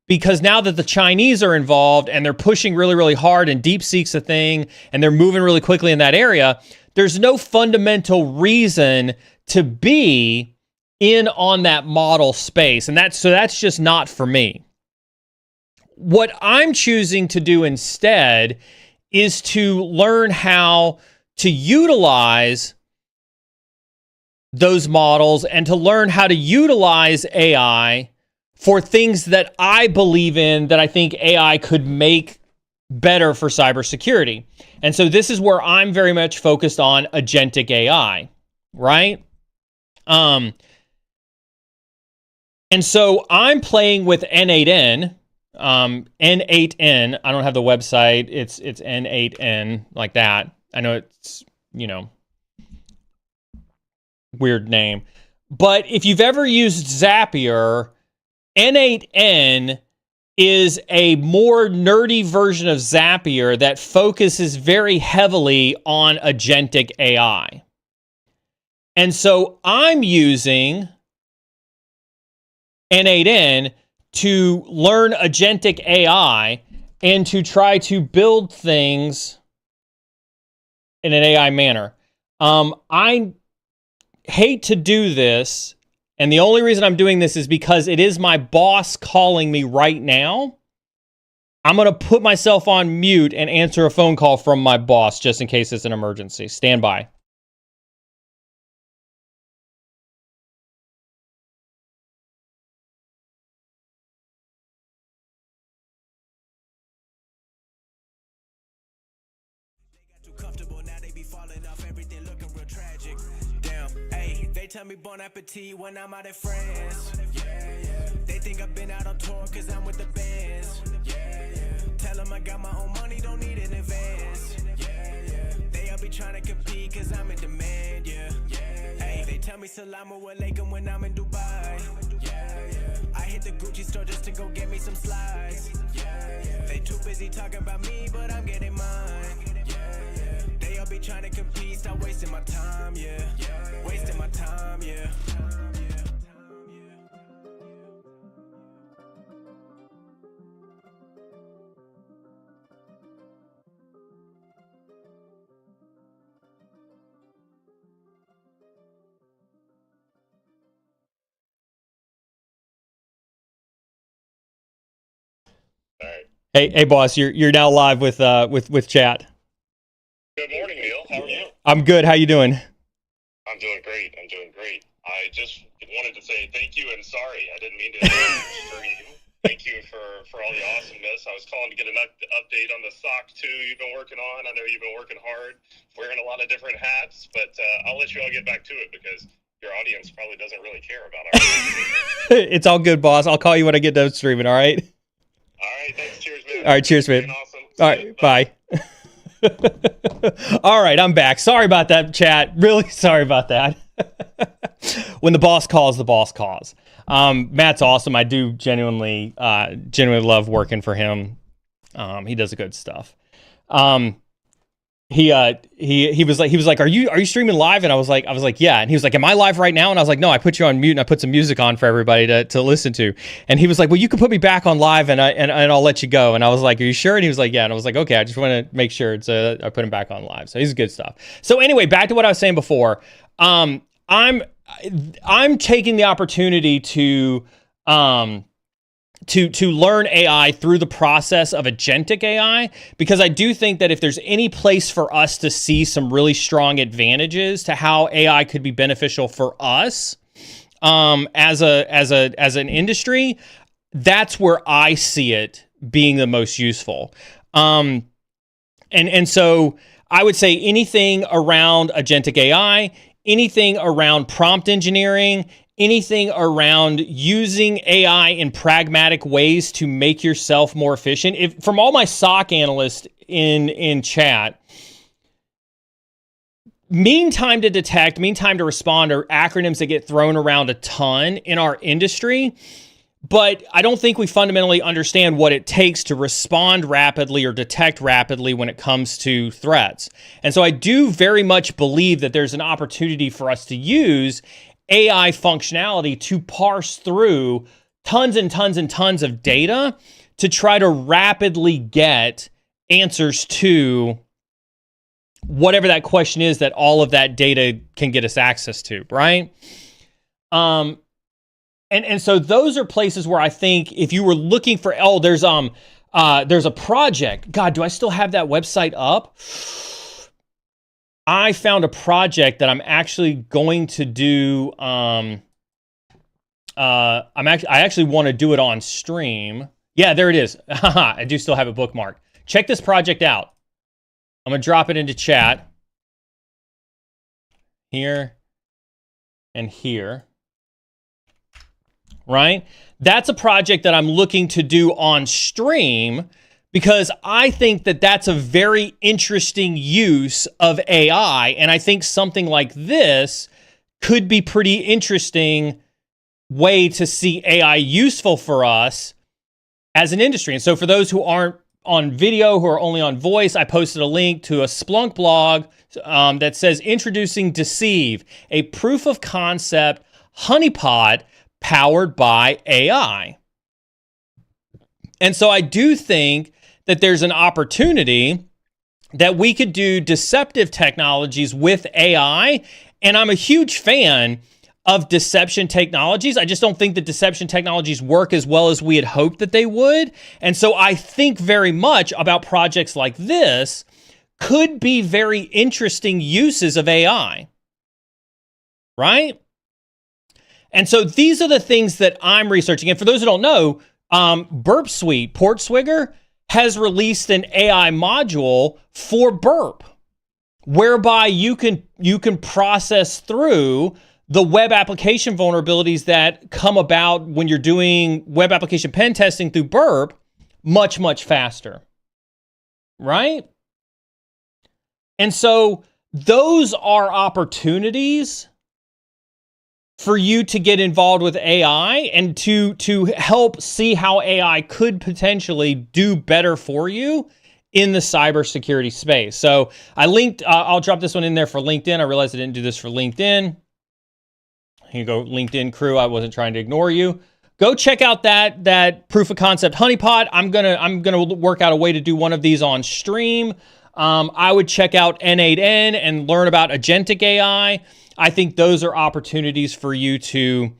because now that the Chinese are involved and they're pushing really, really hard and DeepSeek's a thing and they're moving really quickly in that area, there's no fundamental reason to be in on that model space. And that's just not for me. What I'm choosing to do instead is to learn how to utilize those models and to learn how to utilize AI for things that I believe in, that I think AI could make better for cybersecurity. And so this is where I'm very much focused on agentic AI, right? And so I'm playing with N8N, N8N. I don't have the website. It's N8N, like that. I know it's, weird name. But if you've ever used Zapier, N8N is a more nerdy version of Zapier that focuses very heavily on agentic AI. And so I'm using N8N to learn agentic AI and to try to build things in an AI manner. I hate to do this, and the only reason I'm doing this is because it is my boss calling me right now. I'm going to put myself on mute and answer a phone call from my boss just in case it's an emergency. Stand by. Tell me bon appetit when I'm out at France. Yeah. They think I've been out on tour cause I'm with the bands. Yeah. Tell them I got my own money, don't need an advance. Yeah. They all be trying to compete cause I'm in demand. Yeah. Hey, they tell me Salamu Alaikum when I'm in Dubai. Yeah. I hit the Gucci store just to go get me some slides. Yeah. They too busy talking about me, but I'm getting mine. They all be trying to compete, stop wasting my time, yeah. Wasting my time, yeah. All right. Hey, boss, you're now live with chat. Good morning, Neal. How are you? I'm good. How you doing? I'm doing great. I just wanted to say thank you and sorry. I didn't mean to stream. Thank you for all the awesomeness. I was calling to get an update on the SOC 2 you've been working on. I know you've been working hard, wearing a lot of different hats, but I'll let you all get back to it because your audience probably doesn't really care about our It's all good, boss. I'll call you when I get done streaming, all right? All right, thanks. Cheers, man. All right, cheers, man. Awesome. All right, bye. All right, I'm back. Sorry about that, chat. Really sorry about that. When the boss calls, the boss calls. Matt's awesome. I do genuinely love working for him. He does good stuff. he was like, are you streaming live? And I was like, yeah. And he was like, am I live right now? And I was like, no, I put you on mute and I put some music on for everybody to listen to. And he was like, well, you can put me back on live and I'll let you go. And I was like, are you sure? And he was like, yeah. And I was like, okay, I just want to make sure. So I put him back on live. So he's good stuff. So anyway, back to what I was saying before. I'm taking the opportunity to learn AI through the process of agentic AI, because I do think that if there's any place for us to see some really strong advantages to how AI could be beneficial for us as an industry, that's where I see it being the most useful. And so I would say anything around agentic AI, anything around prompt engineering, anything around using AI in pragmatic ways to make yourself more efficient. If from all my SOC analysts in chat, mean time to detect, mean time to respond are acronyms that get thrown around a ton in our industry, but I don't think we fundamentally understand what it takes to respond rapidly or detect rapidly when it comes to threats. And so I do very much believe that there's an opportunity for us to use AI functionality to parse through tons and tons and tons of data to try to rapidly get answers to whatever that question is that all of that data can get us access to, right? And so those are places where I think if you were looking for, there's a project. God, do I still have that website up? I found a project that I'm actually going to do. I actually want to do it on stream. Yeah, there it is. I do still have it bookmarked. Check this project out. I'm gonna drop it into chat here and here. Right? That's a project that I'm looking to do on stream, because I think that that's a very interesting use of AI. And I think something like this could be pretty interesting way to see AI useful for us as an industry. And so for those who aren't on video, who are only on voice, I posted a link to a Splunk blog that says Introducing Deceive, a proof of concept honeypot powered by AI. And so I do think that there's an opportunity that we could do deceptive technologies with AI. And I'm a huge fan of deception technologies. I just don't think that deception technologies work as well as we had hoped that they would. And so I think very much about projects like this could be very interesting uses of AI, right? And so these are the things that I'm researching. And for those who don't know, Burp Suite, Portswigger, has released an AI module for Burp, whereby you can process through the web application vulnerabilities that come about when you're doing web application pen testing through Burp much, much faster, right? And so those are opportunities for you to get involved with AI and to help see how AI could potentially do better for you in the cybersecurity space. So I linked, I'll drop this one in there for LinkedIn. I realized I didn't do this for LinkedIn. Here you go, LinkedIn crew. I wasn't trying to ignore you. Go check out that proof of concept honeypot. I'm gonna work out a way to do one of these on stream. I would check out N8N and learn about agentic AI. I think those are opportunities for you to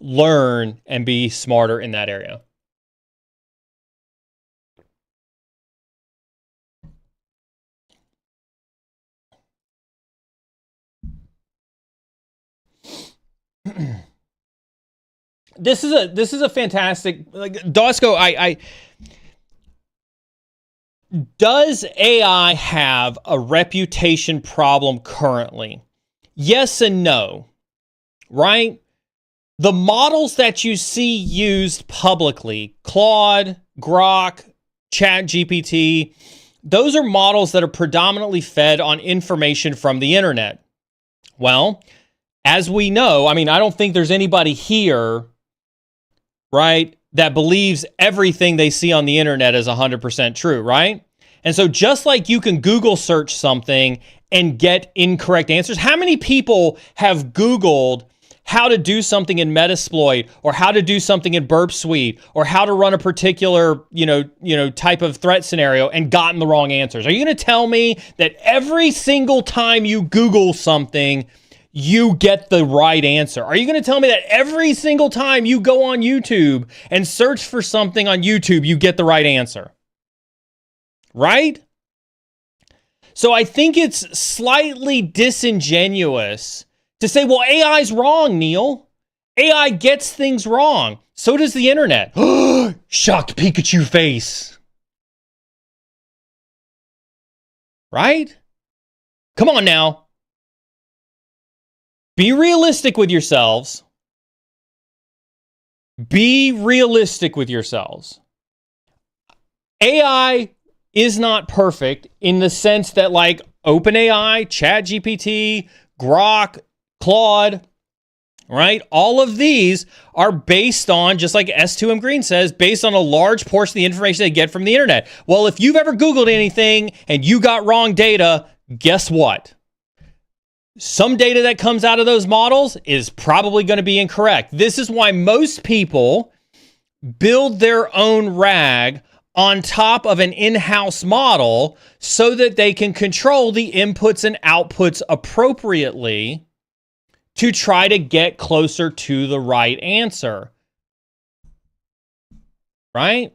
learn and be smarter in that area. This is a fantastic, like, Dosco, does AI have a reputation problem currently? Yes and no, right? The models that you see used publicly, Claude, Grok, ChatGPT, those are models that are predominantly fed on information from the internet. Well, as we know, I mean, I don't think there's anybody here, right, that believes everything they see on the internet is 100% true, right? And so just like you can Google search something and get incorrect answers, how many people have Googled how to do something in Metasploit, or how to do something in Burp Suite, or how to run a particular, type of threat scenario and gotten the wrong answers? Are you going to tell me that every single time you Google something, you get the right answer? Are you going to tell me that every single time you go on YouTube and search for something on YouTube, you get the right answer? Right? So I think it's slightly disingenuous to say, well, AI's wrong, Neal. AI gets things wrong. So does the internet. Shocked Pikachu face. Right? Come on now. Be realistic with yourselves. Be realistic with yourselves. AI is not perfect in the sense that, like, OpenAI, ChatGPT, Grok, Claude, right? All of these are based on, just like S2M Green says, based on a large portion of the information they get from the internet. Well, if you've ever Googled anything and you got wrong data, guess what? Some data that comes out of those models is probably going to be incorrect. This is why most people build their own RAG on top of an in-house model so that they can control the inputs and outputs appropriately to try to get closer to the right answer. Right?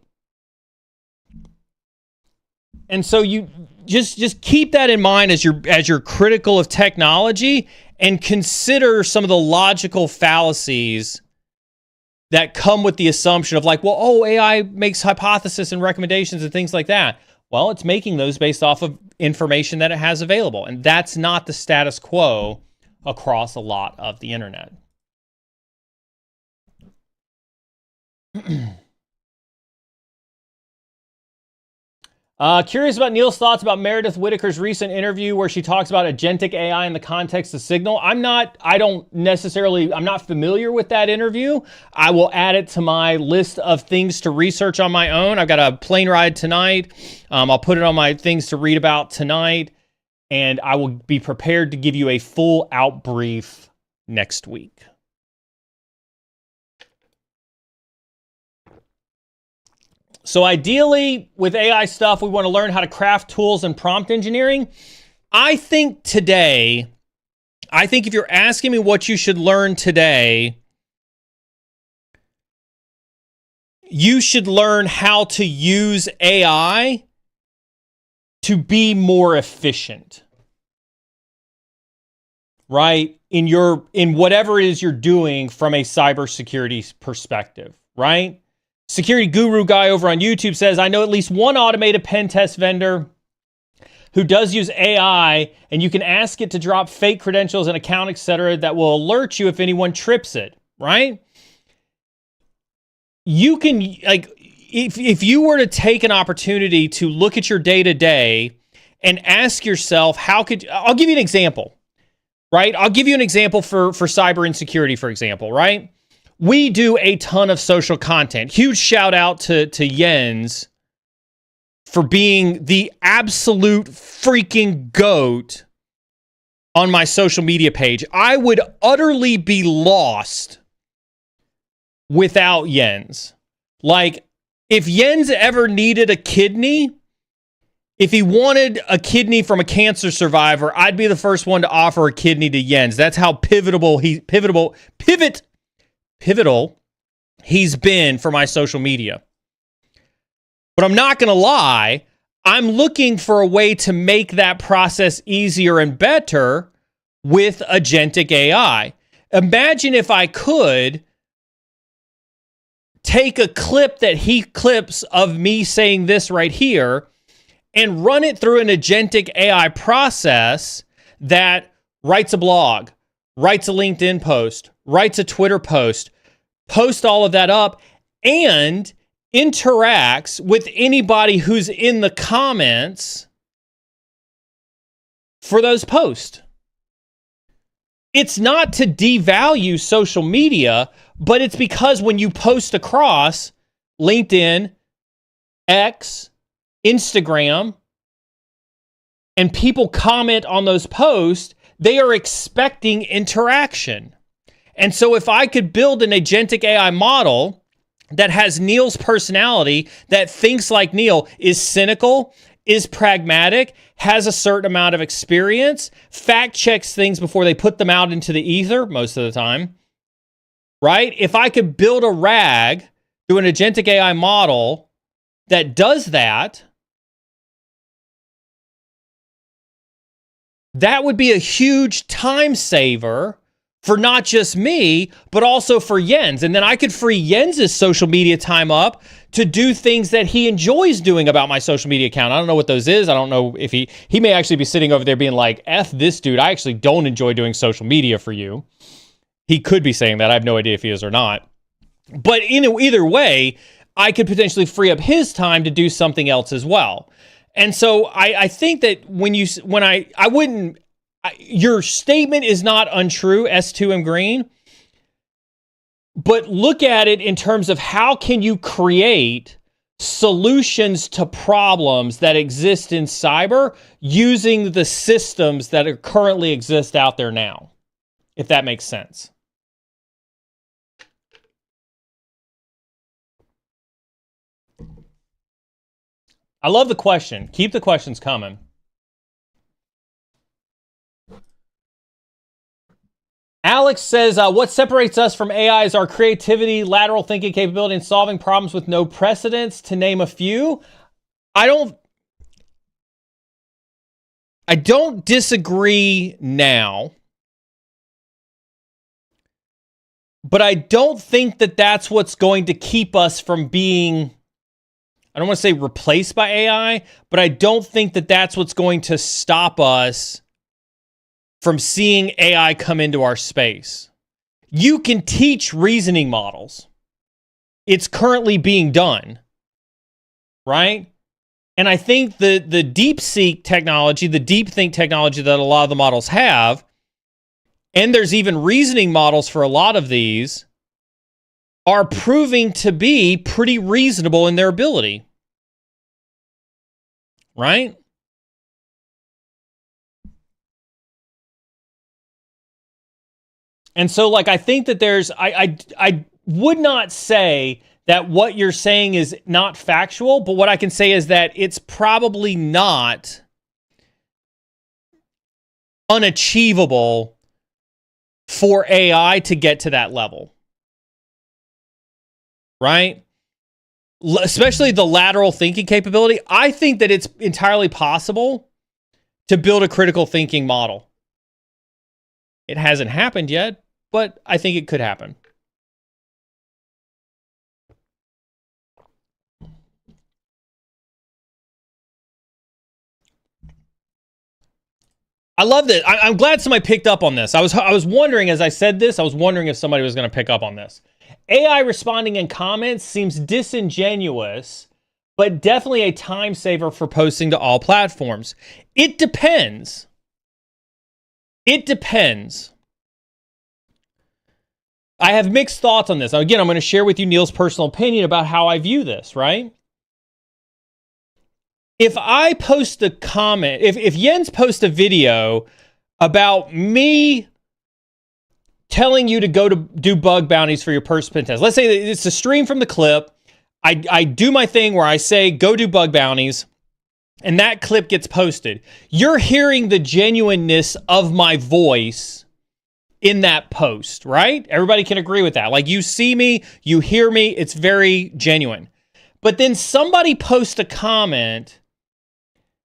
And so you just keep that in mind as you're critical of technology, and consider some of the logical fallacies that come with the assumption of, like, well, AI makes hypotheses and recommendations and things like that. Well, it's making those based off of information that it has available. And that's not the status quo across a lot of the internet. Curious about Neal's thoughts about Meredith Whittaker's recent interview where she talks about agentic AI in the context of Signal. I'm not familiar with that interview. I will add it to my list of things to research on my own. I've got a plane ride tonight. I'll put it on my things to read about tonight, and I will be prepared to give you a full out brief next week. So ideally, with AI stuff, we want to learn how to craft tools and prompt engineering. I think if you're asking me what you should learn today, you should learn how to use AI to be more efficient, right? In whatever it is you're doing from a cybersecurity perspective, right? Security guru guy over on YouTube says, I know at least one automated pen test vendor who does use AI, and you can ask it to drop fake credentials and account, etc., that will alert you if anyone trips it, right? You can, like, if you were to take an opportunity to look at your day-to-day and ask yourself, I'll give you an example, right? I'll give you an example for cyber insecurity, for example, right? We do a ton of social content. Huge shout out to Jens for being the absolute freaking GOAT on my social media page. I would utterly be lost without Jens. Like, if Jens ever needed a kidney, if he wanted a kidney from a cancer survivor, I'd be the first one to offer a kidney to Jens. That's how pivotal he's been for my social media. But I'm not going to lie, I'm looking for a way to make that process easier and better with agentic AI. Imagine if I could take a clip that he clips of me saying this right here and run it through an agentic AI process that writes a blog, writes a LinkedIn post, writes a Twitter post, post all of that up, and interacts with anybody who's in the comments for those posts. It's not to devalue social media, but it's because when you post across LinkedIn, X, Instagram, and people comment on those posts, they are expecting interaction. And so if I could build an agentic AI model that has Neal's personality, that thinks like Neal, is cynical, is pragmatic, has a certain amount of experience, fact checks things before they put them out into the ether most of the time, right? If I could build a RAG through an agentic AI model that does that, that would be a huge time saver for not just me, but also for Jens. And then I could free Jens's social media time up to do things that he enjoys doing about my social media account. I don't know what those is. I don't know if he may actually be sitting over there being like, F this dude, I actually don't enjoy doing social media for you. He could be saying that. I have no idea if he is or not. But either way, I could potentially free up his time to do something else as well. And so I think that your statement is not untrue, S2M Green, but look at it in terms of how can you create solutions to problems that exist in cyber using the systems that are currently exist out there now, if that makes sense. I love the question. Keep the questions coming. Alex says, what separates us from AI is our creativity, lateral thinking capability, and solving problems with no precedents, to name a few. I don't disagree now, but I don't think that that's what's going to keep us from being, I don't want to say replaced by AI, but I don't think that that's what's going to stop us from seeing AI come into our space. You can teach reasoning models. It's currently being done, right? And I think the DeepSeek technology, the deep think technology that a lot of the models have, and there's even reasoning models for a lot of these, are proving to be pretty reasonable in their ability, right? And so, like, I think that there's, I would not say that what you're saying is not factual, but what I can say is that it's probably not unachievable for AI to get to that level, right? Especially the lateral thinking capability. I think that it's entirely possible to build a critical thinking model. It hasn't happened yet, but I think it could happen. I love this. I'm glad somebody picked up on this. I was wondering, as I said this, I was wondering if somebody was going to pick up on this. AI responding in comments seems disingenuous, but definitely a time saver for posting to all platforms. It depends. It depends. I have mixed thoughts on this. Now, again, I'm going to share with you Neal's personal opinion about how I view this, right? If I post a comment, if Jens posts a video about me telling you to go to do bug bounties for your first pen test, let's say that it's a stream from the clip, I do my thing where I say, go do bug bounties, and that clip gets posted. You're hearing the genuineness of my voice in that post, right? Everybody can agree with that. Like, you see me, you hear me, it's very genuine. But then somebody posts a comment.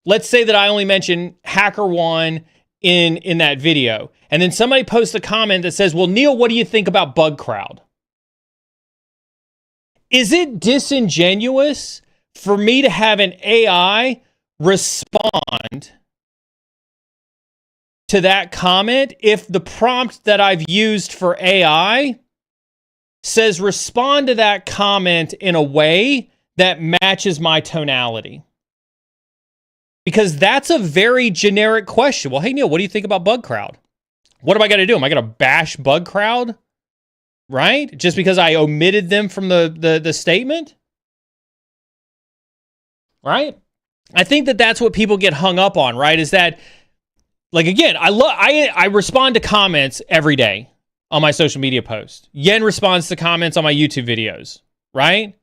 Let's say that I only mention HackerOne in that video. And then somebody posts a comment that says, well, Neal, what do you think about BugCrowd? Is it disingenuous for me to have an AI respond to that comment if the prompt that I've used for AI says respond to that comment in a way that matches my tonality? Because that's a very generic question. Well, hey, Neal, what do you think about BugCrowd? What am I going to do? Am I going to bash BugCrowd? Right? Just because I omitted them from the statement? Right? I think that that's what people get hung up on, right? Is that, like, again, I respond to comments every day on my social media posts. Yen responds to comments on my YouTube videos, right?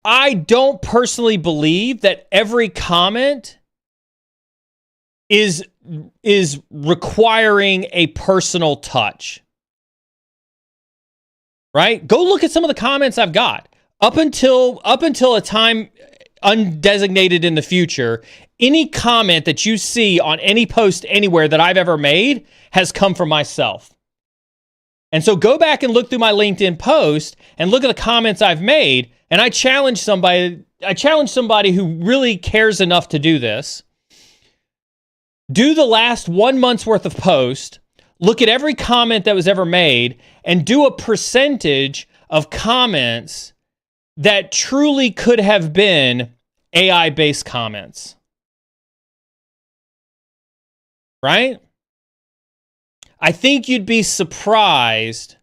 I don't personally believe that every comment is requiring a personal touch. Right? Go look at some of the comments I've got. Up until a time undesignated in the future, any comment that you see on any post anywhere that I've ever made has come from myself. And so go back and look through my LinkedIn post and look at the comments I've made, and I challenge somebody who really cares enough to do this. Do the last 1 month's worth of post, look at every comment that was ever made, and do a percentage of comments that truly could have been AI-based comments. Right? I think you'd be surprised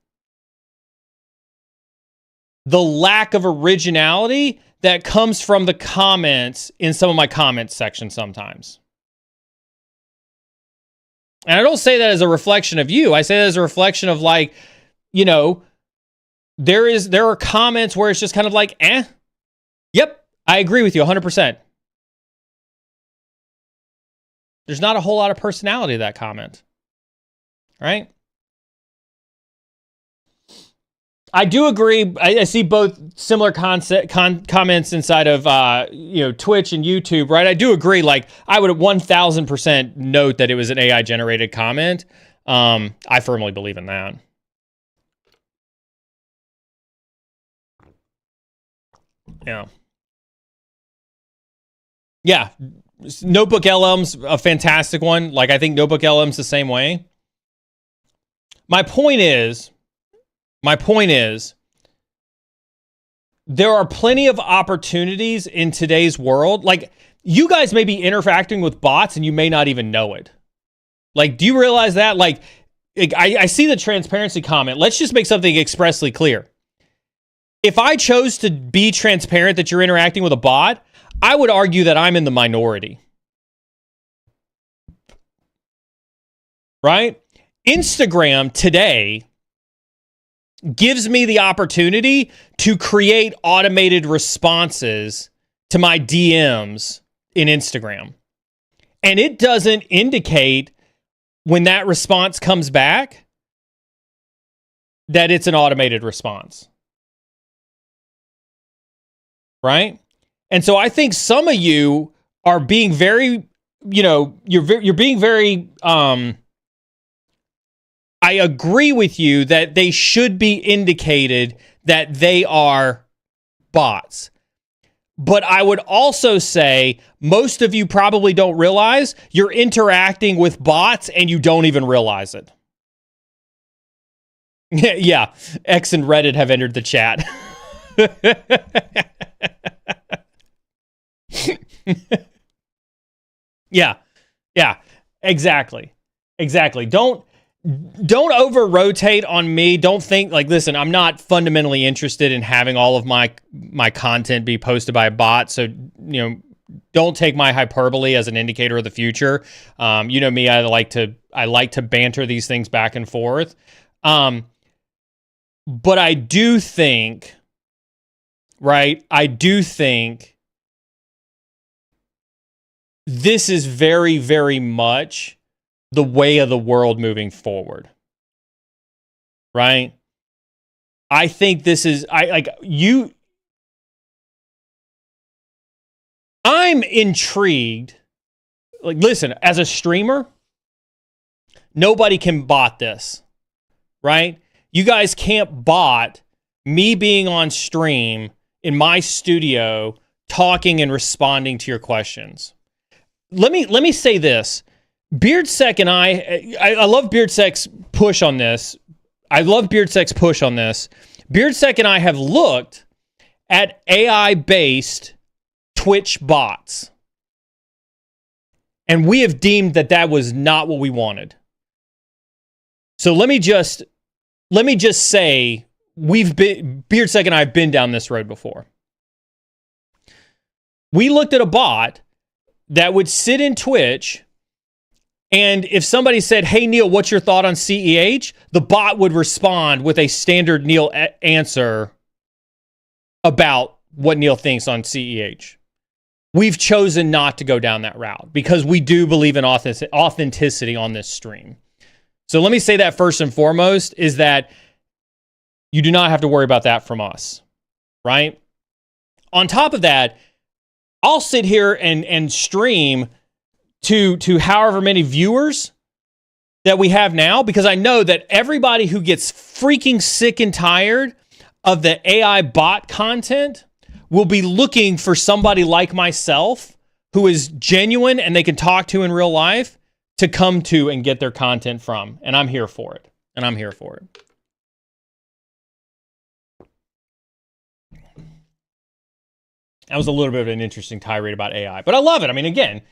the lack of originality that comes from the comments in some of my comments section sometimes. And I don't say that as a reflection of you. I say that as a reflection of, like, you know, there are comments where it's just kind of like, yep, I agree with you 100%. There's not a whole lot of personality to that comment, right? I do agree. I see both similar comments inside of Twitch and YouTube, right? I do agree. Like, I would 1,000% note that it was an AI generated comment. I firmly believe in that. Yeah. Notebook LM's a fantastic one. Like, I think Notebook LM's the same way. My point is, there are plenty of opportunities in today's world. Like, you guys may be interacting with bots and you may not even know it. Like, do you realize that? Like, I see the transparency comment. Let's just make something expressly clear. If I chose to be transparent that you're interacting with a bot, I would argue that I'm in the minority. Right? Instagram today gives me the opportunity to create automated responses to my DMs in Instagram. And it doesn't indicate when that response comes back that it's an automated response. Right? And so I think some of you are being very, you're being very, I agree with you that they should be indicated that they are bots. But I would also say most of you probably don't realize you're interacting with bots and you don't even realize it. Yeah, X and Reddit have entered the chat. Yeah, exactly. Don't over rotate on me. Don't think, like, listen, I'm not fundamentally interested in having all of my content be posted by a bot. So, don't take my hyperbole as an indicator of the future. You know me, I like to banter these things back and forth. But I do think, right? This is very, very much the way of the world moving forward. Right? I think this is, I'm intrigued. Like, listen, as a streamer, nobody can bot this. Right? You guys can't bot me being on stream in my studio, talking and responding to your questions. Let me say this. BeardSec and I love BeardSec's push on this. BeardSec and I have looked at AI-based Twitch bots. And we have deemed that was not what we wanted. So let me just say BeardSec and I have been down this road before. We looked at a bot that would sit in Twitch, and if somebody said, hey, Neal, what's your thought on CEH? The bot would respond with a standard Neal answer about what Neal thinks on CEH. We've chosen not to go down that route because we do believe in authenticity on this stream. So let me say that first and foremost is that you do not have to worry about that from us, right? On top of that, I'll sit here and stream to however many viewers that we have now, because I know that everybody who gets freaking sick and tired of the AI bot content will be looking for somebody like myself who is genuine and they can talk to in real life to come to and get their content from. And I'm here for it. That was a little bit of an interesting tirade about AI, but I love it. I mean, again,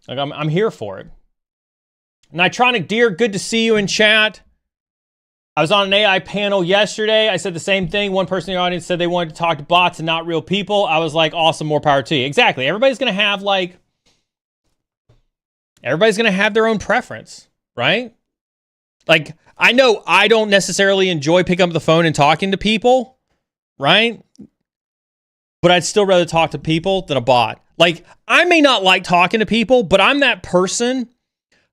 like I'm here for it. Nitronic Deer, good to see you in chat. I was on an AI panel yesterday. I said the same thing. One person in the audience said they wanted to talk to bots and not real people. I was like, awesome, more power to you. Exactly. Everybody's going to have their own preference, right? Like, I know I don't necessarily enjoy picking up the phone and talking to people, right? But I'd still rather talk to people than a bot. Like, I may not like talking to people, but I'm that person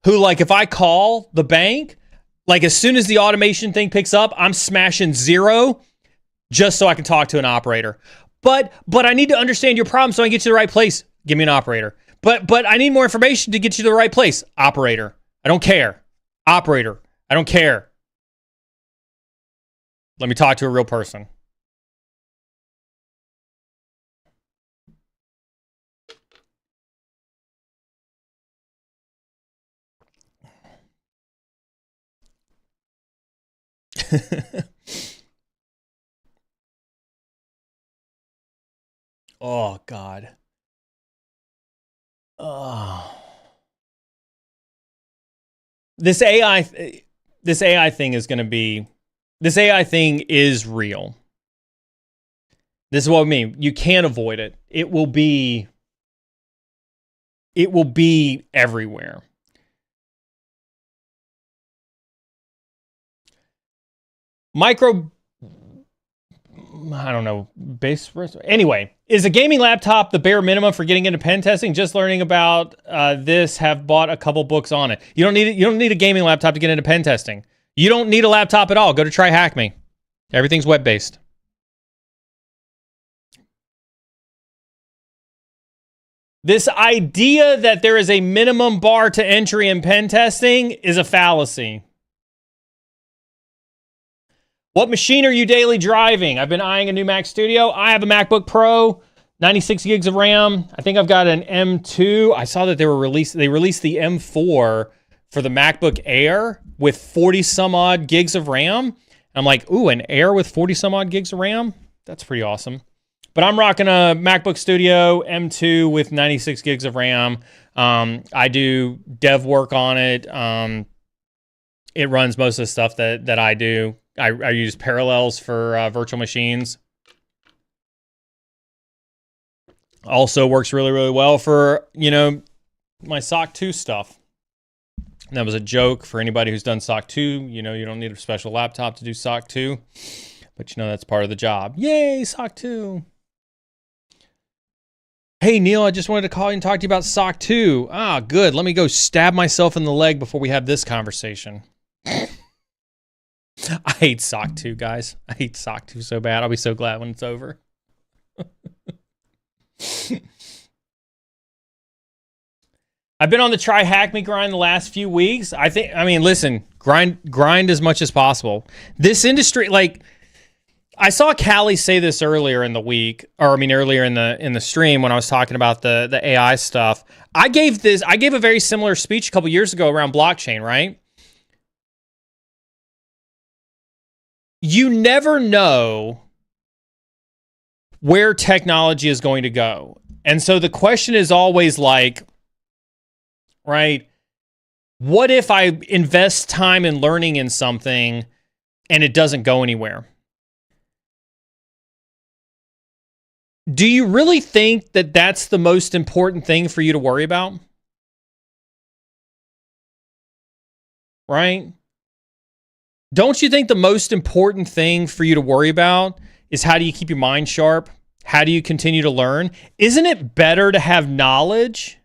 who, like, if I call the bank, like, as soon as the automation thing picks up, I'm smashing 0 just so I can talk to an operator. But I need to understand your problem so I can get you to the right place. Give me an operator. But I need more information to get you to the right place. Operator. I don't care. Operator. I don't care. Let me talk to a real person. Oh, God. Oh. This AI thing is going to be... This AI thing is real. This is what I mean. You can't avoid it. It will be everywhere. I don't know, anyway, is a gaming laptop the bare minimum for getting into pen testing? Just learning about this, have bought a couple books on it. You don't need a gaming laptop to get into pen testing. You don't need a laptop at all. Go to Try Hack Me. Everything's web-based. This idea that there is a minimum bar to entry in pen testing is a fallacy. What machine are you daily driving? I've been eyeing a new Mac Studio. I have a MacBook Pro, 96 gigs of RAM. I think I've got an M2. I saw that they released the M4 for the MacBook Air with 40 some odd gigs of RAM. I'm like, ooh, an Air with 40 some odd gigs of RAM? That's pretty awesome. But I'm rocking a MacBook Studio M2 with 96 gigs of RAM. I do dev work on it. It runs most of the stuff that I do. I use Parallels for virtual machines. Also works really, really well for, my SOC 2 stuff. And that was a joke for anybody who's done SOC 2. You don't need a special laptop to do SOC 2. But, that's part of the job. Yay, SOC 2. Hey, Neal, I just wanted to call you and talk to you about SOC 2. Ah, good. Let me go stab myself in the leg before we have this conversation. I hate SOC 2, guys. I hate SOC 2 so bad. I'll be so glad when it's over. I've been on the Try Hack Me grind the last few weeks. Listen, grind as much as possible. This industry, I saw Callie say this earlier in the week, earlier in the stream when I was talking about the AI stuff. I gave a very similar speech a couple years ago around blockchain, right? You never know where technology is going to go. And so the question is always right, what if I invest time in learning in something and it doesn't go anywhere? do you really think that that's the most important thing for you to worry about? Right? Don't you think the most important thing for you to worry about is how do you keep your mind sharp? How do you continue to learn? Isn't it better to have knowledge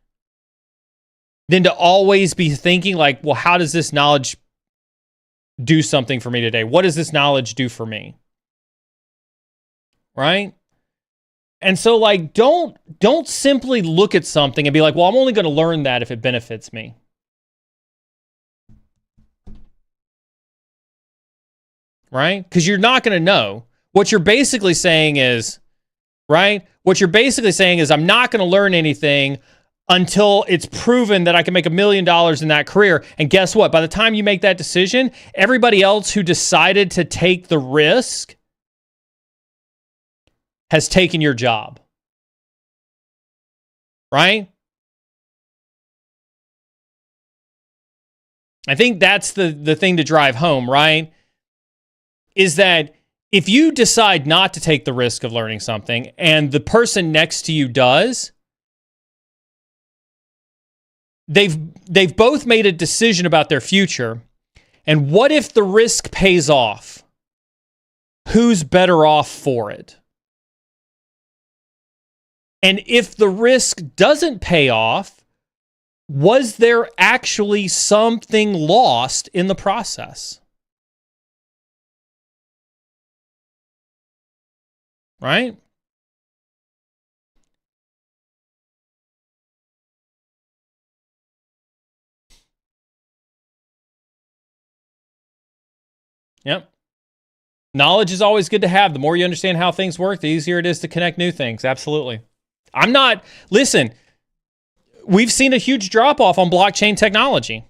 than to always be thinking like, well, how does this knowledge do something for me today? What does this knowledge do for me? Right? And so like, don't simply look at something and be like, well, I'm only going to learn that if it benefits me. Right? Because you're not going to know. What you're basically saying is, right? What you're basically saying is, I'm not going to learn anything until it's proven that I can make $1 million in that career. And guess what? By the time you make that decision, everybody else who decided to take the risk has taken your job. Right? I think that's the thing to drive home, right? Is that if you decide not to take the risk of learning something and the person next to you does, they've both made a decision about their future. And what if the risk pays off? Who's better off for it? And if the risk doesn't pay off, was there actually something lost in the process? Right? Yep. Knowledge is always good to have. The more you understand how things work, the easier it is to connect new things. Absolutely. Listen, we've seen a huge drop off on blockchain technology.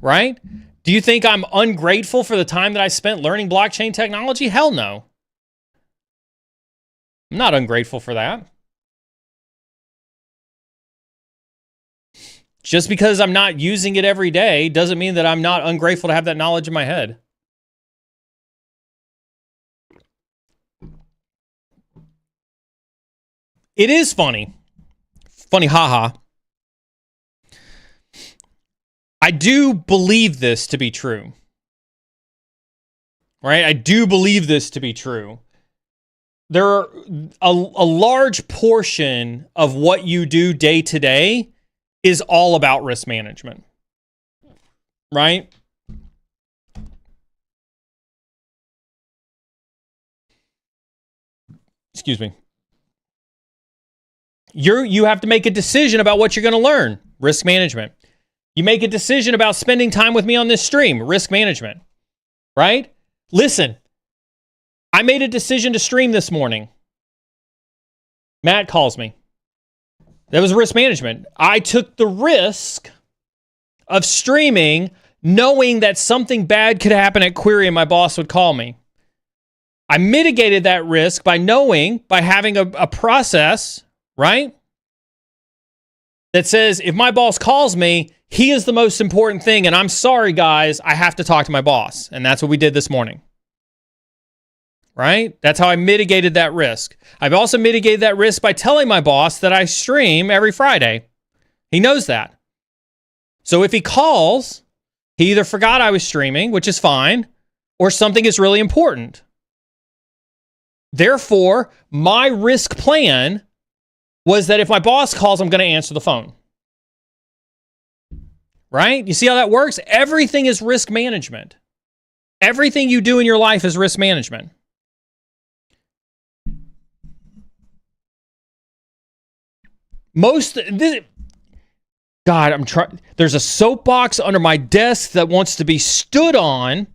Right? Do you think I'm ungrateful for the time that I spent learning blockchain technology? Hell no. I'm not ungrateful for that. Just because I'm not using it every day doesn't mean that I'm not ungrateful to have that knowledge in my head. It is funny. Funny, haha. I do believe this to be true. Right? I do believe this to be true. There are a large portion of what you do day to day is all about risk management. Right? Excuse me. You have to make a decision about what you're going to learn. Risk management. You make a decision about spending time with me on this stream. Risk management. Right? Listen, I made a decision to stream this morning. Matt calls me. That was risk management. I took the risk of streaming knowing that something bad could happen at Query and my boss would call me. I mitigated that risk by having a process, right? That says, if my boss calls me, he is the most important thing, and I'm sorry, guys, I have to talk to my boss. And that's what we did this morning. Right? That's how I mitigated that risk. I've also mitigated that risk by telling my boss that I stream every Friday. He knows that. So if he calls, he either forgot I was streaming, which is fine, or something is really important. Therefore, my risk plan was that if my boss calls, I'm going to answer the phone. Right? You see how that works? Everything is risk management. Everything you do in your life is risk management. There's a soapbox under my desk that wants to be stood on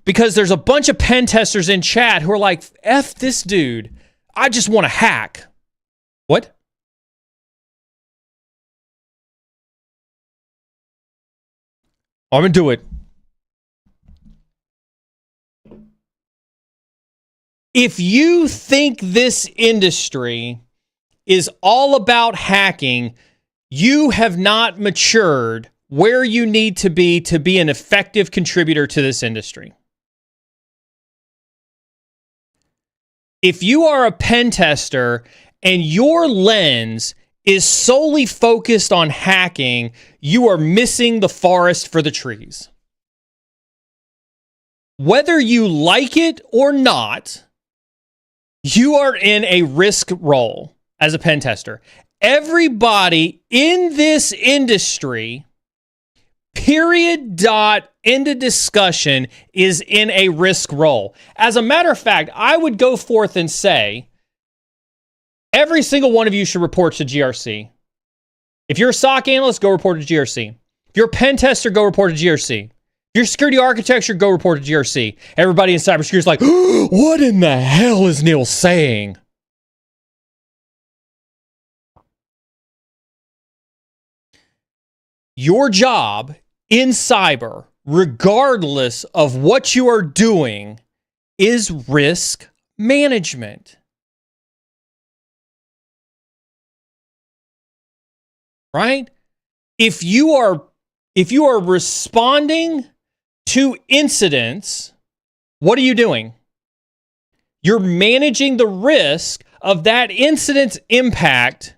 because there's a bunch of pen testers in chat who are like, F this dude. I just want to hack. What? I'm going to do it. If you think this industry is all about hacking, you have not matured where you need to be an effective contributor to this industry. If you are a pen tester and your lens is solely focused on hacking, you are missing the forest for the trees. Whether you like it or not, you are in a risk role as a pen tester. Everybody in this industry, period, dot, end of discussion, is in a risk role. As a matter of fact, I would go forth and say, every single one of you should report to GRC. If you're a SOC analyst, go report to GRC. If you're a pen tester, go report to GRC. If you're security architecture, go report to GRC. Everybody in cybersecurity is like, what in the hell is Neal saying? Your job in cyber, regardless of what you are doing, is risk management. Right? If you are responding to incidents, what are you doing? You're managing the risk of that incident's impact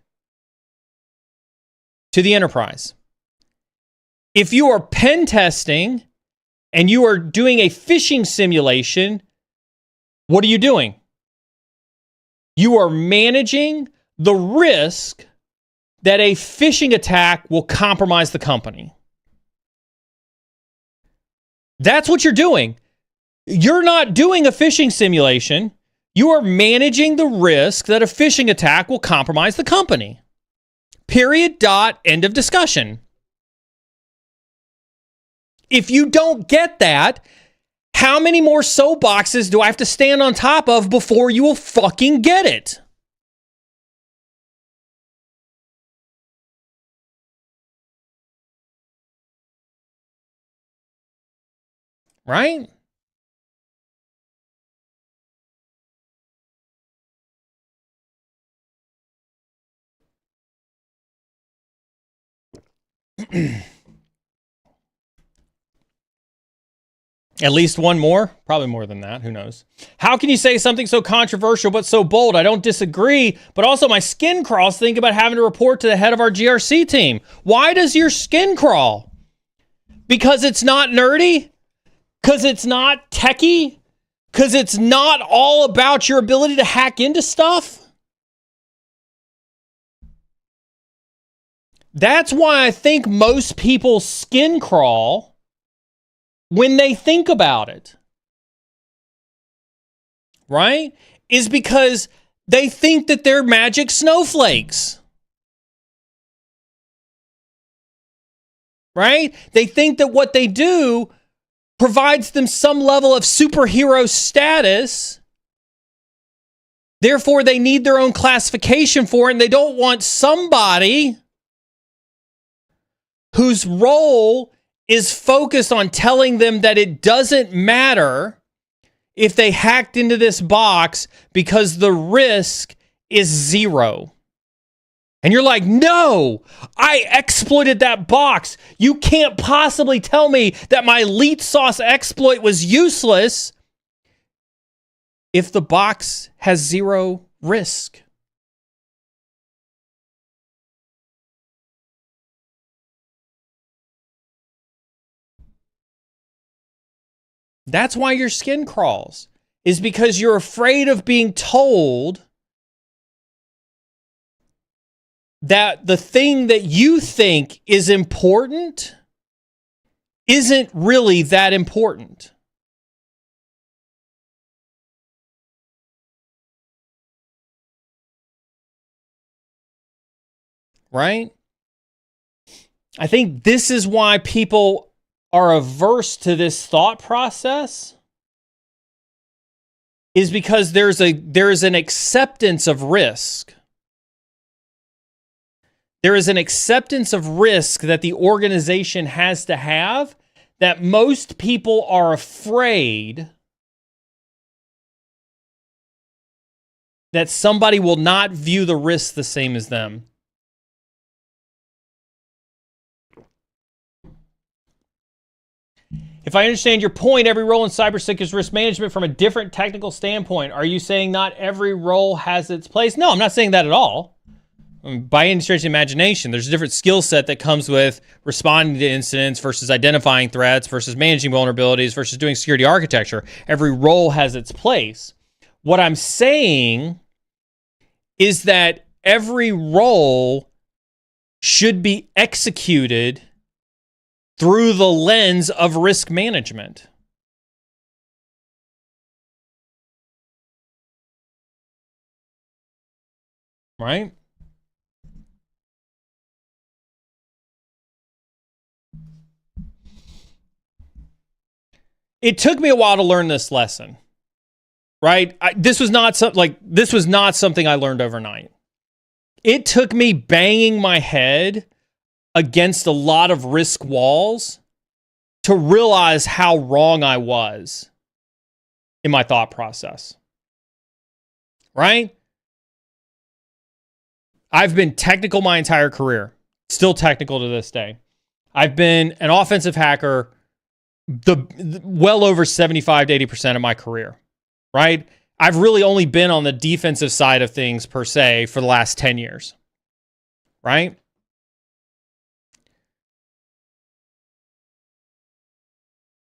to the enterprise. If you are pen testing and you are doing a phishing simulation, what are you doing? You are managing the risk that a phishing attack will compromise the company. That's what you're doing. You're not doing a phishing simulation. You are managing the risk that a phishing attack will compromise the company. Period, dot, end of discussion. If you don't get that, how many more soapboxes do I have to stand on top of before you will fucking get it? Right? At least one more? Probably more than that. Who knows? How can you say something so controversial but so bold? I don't disagree, but also my skin crawls thinking about having to report to the head of our GRC team. Why does your skin crawl? Because it's not nerdy? Because it's not techie? Because it's not all about your ability to hack into stuff? That's why I think most people skin crawl when they think about it. Right? Is because they think that they're magic snowflakes. Right? They think that what they do provides them some level of superhero status. Therefore, they need their own classification for it, and they don't want somebody whose role is focused on telling them that it doesn't matter if they hacked into this box because the risk is zero. And you're like, no, I exploited that box. You can't possibly tell me that my elite sauce exploit was useless if the box has zero risk. That's why your skin crawls, is because you're afraid of being told that the thing that you think is important isn't really that important. Right? I think this is why people are averse to this thought process, is because there's an acceptance of risk. There is an acceptance of risk that the organization has to have that most people are afraid that somebody will not view the risk the same as them. If I understand your point, every role in cybersec is risk management from a different technical standpoint. Are you saying not every role has its place? No, I'm not saying that at all. I mean, by any stretch of the imagination, there's a different skill set that comes with responding to incidents versus identifying threats versus managing vulnerabilities versus doing security architecture. Every role has its place. What I'm saying is that every role should be executed through the lens of risk management. Right? It took me a while to learn this lesson. Right? This was not something I learned overnight. It took me banging my head against a lot of risk walls to realize how wrong I was in my thought process. Right? I've been technical my entire career, still technical to this day. I've been an offensive hacker well over 75 to 80% of my career. Right? I've really only been on the defensive side of things per se for the last 10 years. Right?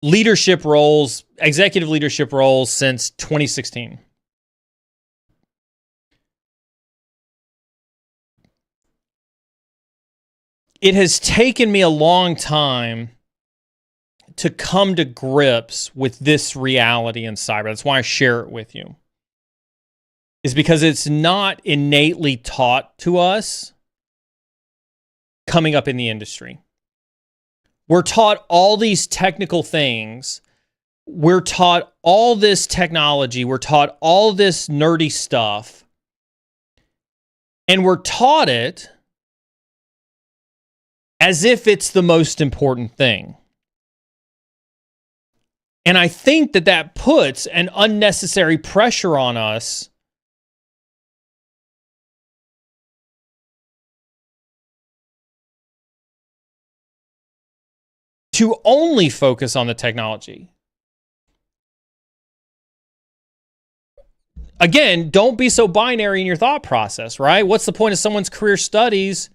Leadership roles, executive leadership roles since 2016. It has taken me a long time to come to grips with this reality in cyber. That's why I share it with you. Is because it's not innately taught to us coming up in the industry. We're taught all these technical things. We're taught all this technology. We're taught all this nerdy stuff. And we're taught it as if it's the most important thing. And I think that puts an unnecessary pressure on us to only focus on the technology. Again, don't be so binary in your thought process, right? What's the point of someone's career studies?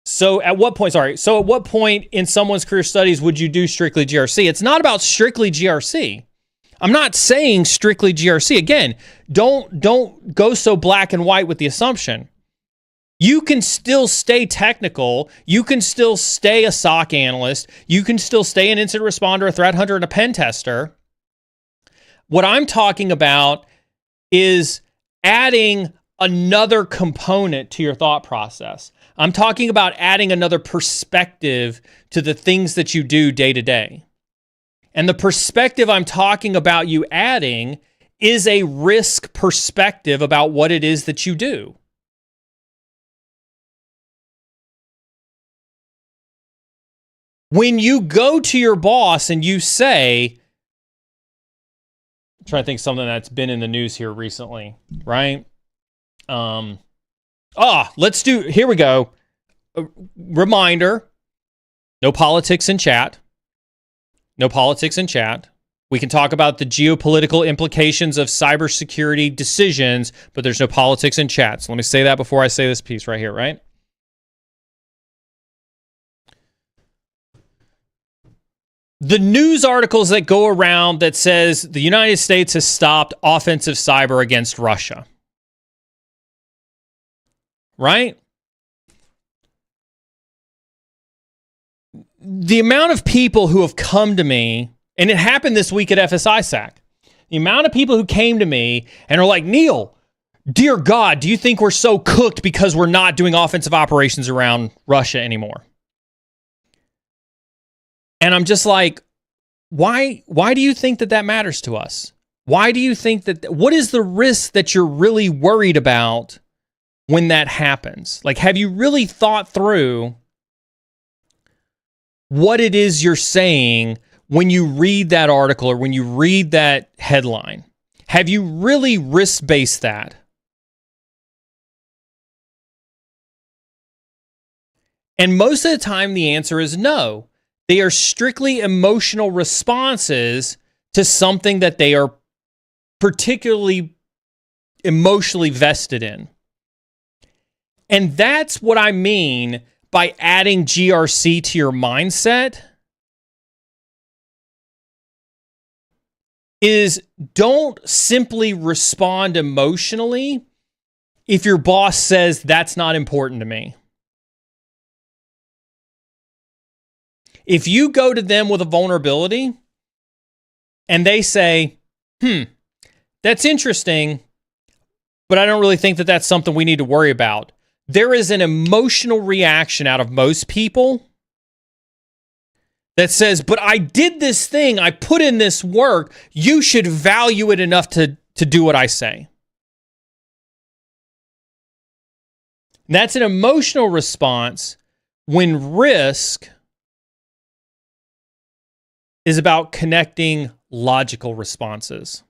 So at what point in someone's career studies would you do strictly GRC? It's not about strictly GRC. I'm not saying strictly GRC. Again, don't go so black and white with the assumption. You can still stay technical. You can still stay a SOC analyst. You can still stay an incident responder, a threat hunter, and a pen tester. What I'm talking about is adding another component to your thought process. I'm talking about adding another perspective to the things that you do day to day. And the perspective I'm talking about you adding is a risk perspective about what it is that you do. When you go to your boss and you say, I'm trying to think of something that's been in the news here recently, right? Here we go. A reminder, no politics in chat. No politics in chat. We can talk about the geopolitical implications of cybersecurity decisions, but there's no politics in chat. So let me say that before I say this piece right here, right? The news articles that go around that says the United States has stopped offensive cyber against Russia. Right? The amount of people who have come to me, and it happened this week at FS-ISAC, the amount of people who came to me and are like, Neal, dear God, do you think we're so cooked because we're not doing offensive operations around Russia anymore? And I'm just like, why do you think that matters to us? Why do you think what is the risk that you're really worried about when that happens? Like, have you really thought through what it is you're saying when you read that article or when you read that headline? Have you really risk-based that? And most of the time, the answer is no. They are strictly emotional responses to something that they are particularly emotionally vested in. And that's what I mean by adding GRC to your mindset. Is don't simply respond emotionally if your boss says that's not important to me. If you go to them with a vulnerability and they say, that's interesting, but I don't really think that that's something we need to worry about. There is an emotional reaction out of most people that says, but I did this thing, I put in this work, you should value it enough to do what I say. And that's an emotional response when risk is about connecting logical responses.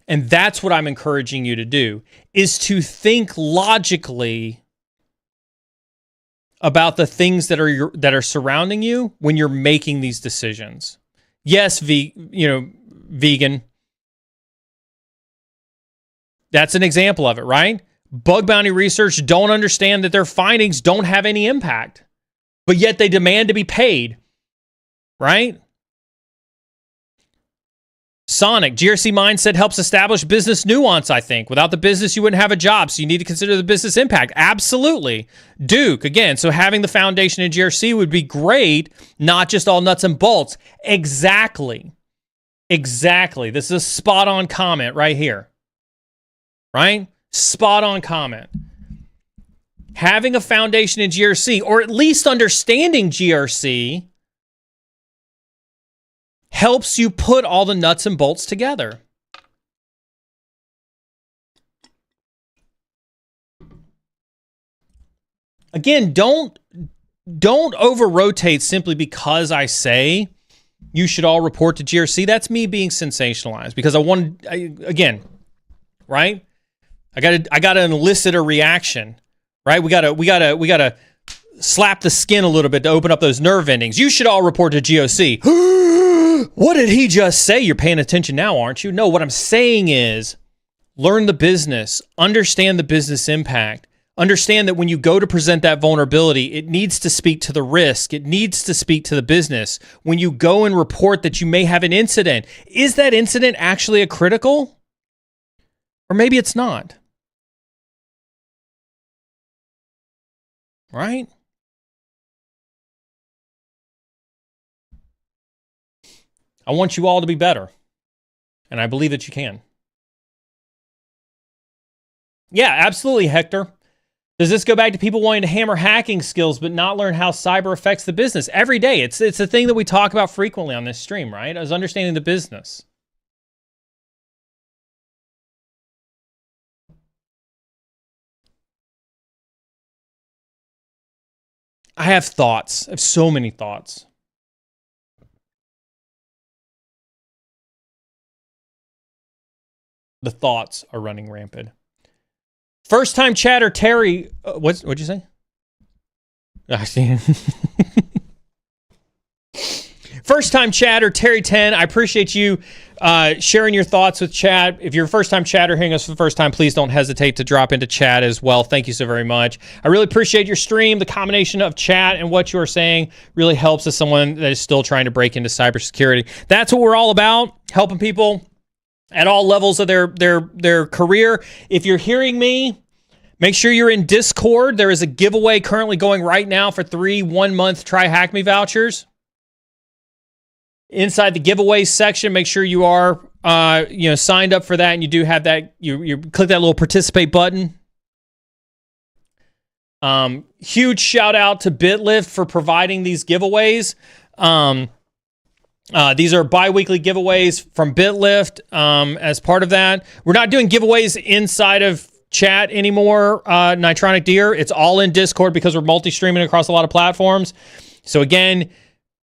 And that's what I'm encouraging you to do, is to think logically about the things that are surrounding you when you're making these decisions. Yes, vegan. That's an example of it, right? Bug bounty research don't understand that their findings don't have any impact, but yet they demand to be paid, right? Sonic, GRC mindset helps establish business nuance, I think. Without the business, you wouldn't have a job, so you need to consider the business impact. Absolutely. Duke, again, so having the foundation in GRC would be great, not just all nuts and bolts. Exactly. This is a spot-on comment right here. Right? Spot-on comment. Having a foundation in GRC, or at least understanding GRC, helps you put all the nuts and bolts together. Again, don't over-rotate simply because I say you should all report to GRC. That's me being sensationalized because again, right? I gotta elicit a reaction, right? We gotta slap the skin a little bit to open up those nerve endings. You should all report to GOC. What did he just say? You're paying attention now, aren't you? No, what I'm saying is learn the business, understand the business impact, understand that when you go to present that vulnerability, it needs to speak to the risk. It needs to speak to the business. When you go and report that you may have an incident, is that incident actually a critical? Or maybe it's not. Right? I want you all to be better. And I believe that you can. Yeah, absolutely, Hector. Does this go back to people wanting to hammer hacking skills but not learn how cyber affects the business? Every day. It's a thing that we talk about frequently on this stream, right? Is understanding the business. I have thoughts. I have so many thoughts. The thoughts are running rampant. First time chatter Terry, what'd you say? I see. First time chatter Terry 10. I appreciate you sharing your thoughts with chat. If you're a first time chatter hearing us for the first time, please don't hesitate to drop into chat as well. Thank you so very much. I really appreciate your stream. The combination of chat and what you are saying really helps as someone that is still trying to break into cybersecurity. That's what we're all about, helping people at all levels of their career. If you're hearing me, make sure you're in Discord. There is a giveaway currently going right now for 3 1-month Try Hack Me vouchers. Inside the giveaway section, make sure you are signed up for that, and you do have that. You click that little participate button. Huge shout out to BitLift for providing these giveaways. These are bi-weekly giveaways from BitLift. As part of that, we're not doing giveaways inside of chat anymore, Nitronic Deer. It's all in Discord because we're multi-streaming across a lot of platforms. So again,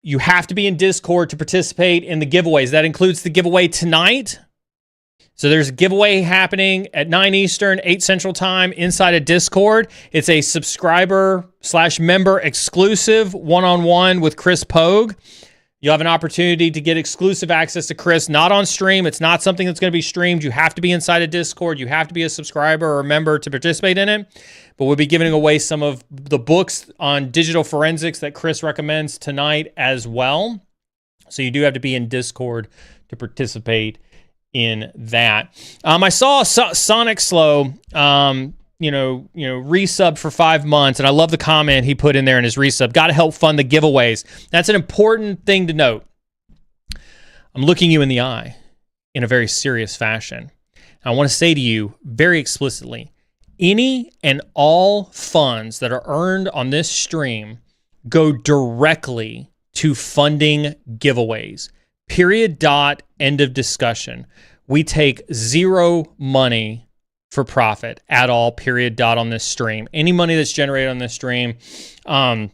you have to be in Discord to participate in the giveaways. That includes the giveaway tonight. So there's a giveaway happening at 9 Eastern, 8 Central Time inside of Discord. It's a subscriber/member exclusive one-on-one with Chris Pogue. You'll have an opportunity to get exclusive access to Chris, not on stream. It's not something that's going to be streamed. You have to be inside of Discord. You have to be a subscriber or a member to participate in it. But we'll be giving away some of the books on digital forensics that Chris recommends tonight as well. So you do have to be in Discord to participate in that. I saw Sonic Slow, resub for 5 months, and I love the comment he put in there in his resub. Got to help fund the giveaways. That's an important thing to note. I'm looking you in the eye in a very serious fashion. I want to say to you very explicitly, any and all funds that are earned on this stream go directly to funding giveaways. Period. Dot. End of discussion. We take zero money for profit at all. Period. Dot. On this stream. Any money that's generated on this stream, I've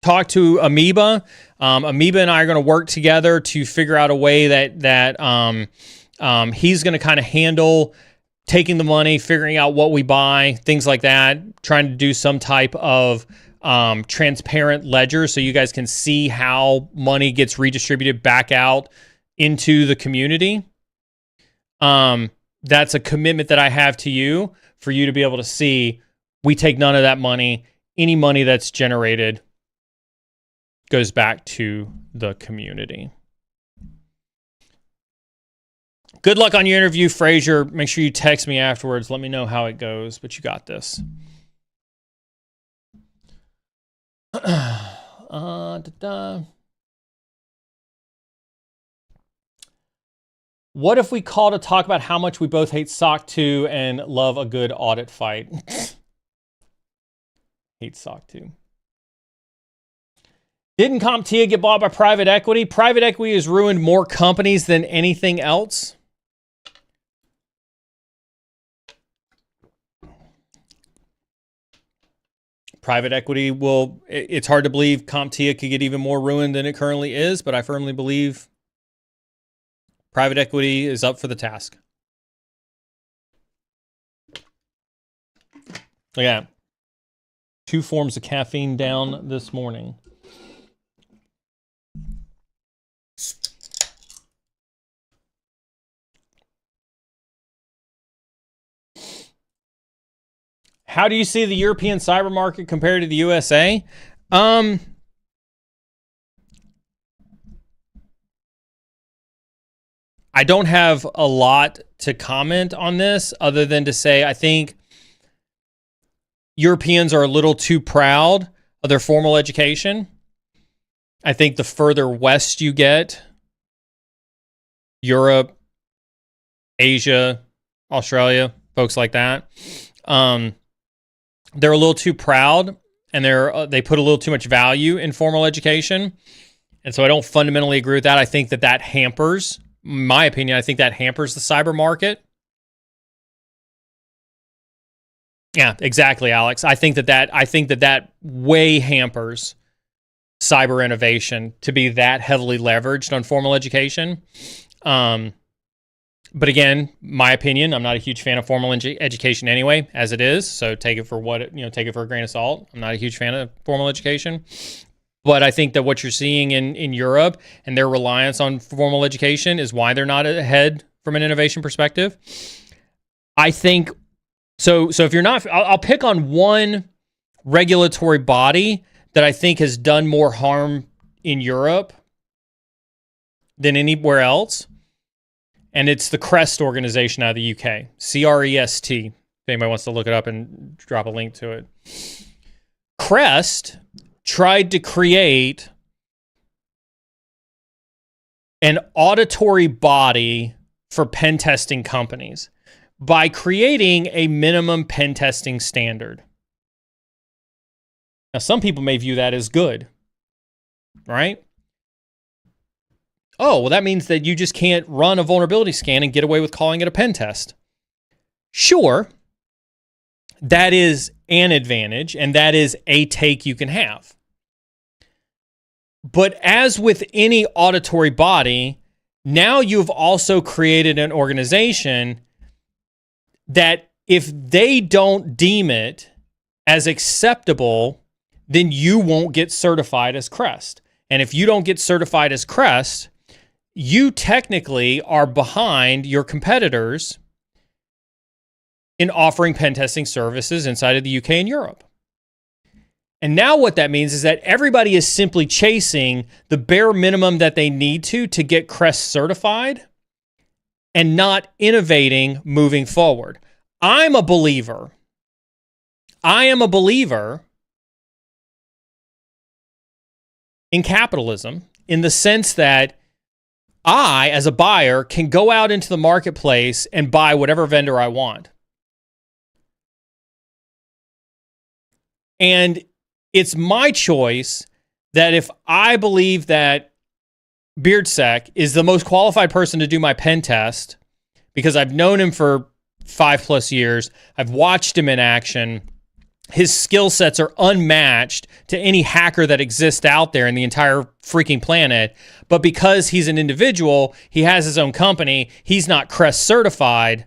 talked to Amoeba. Amoeba and I are going to work together to figure out a way that he's going to kind of handle taking the money, figuring out what we buy, things like that, trying to do some type of transparent ledger so you guys can see how money gets redistributed back out into the community. That's a commitment that I have to you for you to be able to see we take none of that money. Any money that's generated goes back to the community. Good luck on your interview, Frazier. Make sure you text me afterwards. Let me know how it goes, but you got this. What if we call to talk about how much we both hate SOC 2 and love a good audit fight? Hate SOC 2. Didn't CompTIA get bought by private equity? Private equity has ruined more companies than anything else. Private equity it's hard to believe CompTIA could get even more ruined than it currently is, but I firmly believe private equity is up for the task. Look at that. 2 forms of caffeine down this morning. How do you see the European cyber market compared to the USA? I don't have a lot to comment on this other than to say I think Europeans are a little too proud of their formal education. I think the further west you get, Europe, Asia, Australia, folks like that, they're a little too proud and they put a little too much value in formal education. And so I don't fundamentally agree with that. I think that hampers, in my opinion, I think that hampers the cyber market. Yeah, exactly, Alex. I think that way hampers cyber innovation to be that heavily leveraged on formal education. But again, my opinion, I'm not a huge fan of formal education anyway, as it is. So take it for take it for a grain of salt. I'm not a huge fan of formal education. But I think that what you're seeing in Europe and their reliance on formal education is why they're not ahead from an innovation perspective. I think, so if you're not, I'll pick on one regulatory body that I think has done more harm in Europe than anywhere else. And it's the CREST organization out of the UK. CREST. If anybody wants to look it up and drop a link to it. CREST tried to create an auditory body for pen testing companies by creating a minimum pen testing standard. Now, some people may view that as good, right? Oh, well, that means that you just can't run a vulnerability scan and get away with calling it a pen test. Sure, that is an advantage, and that is a take you can have. But as with any auditory body, Now you've also created an organization that if they don't deem it as acceptable, then you won't get certified as Crest. And if you don't get certified as Crest, you technically are behind your competitors in offering pen testing services inside of the UK and Europe. And now what that means is that everybody is simply chasing the bare minimum that they need to get Crest certified and not innovating moving forward. I am a believer in capitalism in the sense that I, as a buyer, can go out into the marketplace and buy whatever vendor I want. And it's my choice that if I believe that BeardSec is the most qualified person to do my pen test, because I've known him for 5+ years, I've watched him in action, his skill sets are unmatched to any hacker that exists out there in the entire freaking planet. But because he's an individual, he has his own company, he's not Crest certified,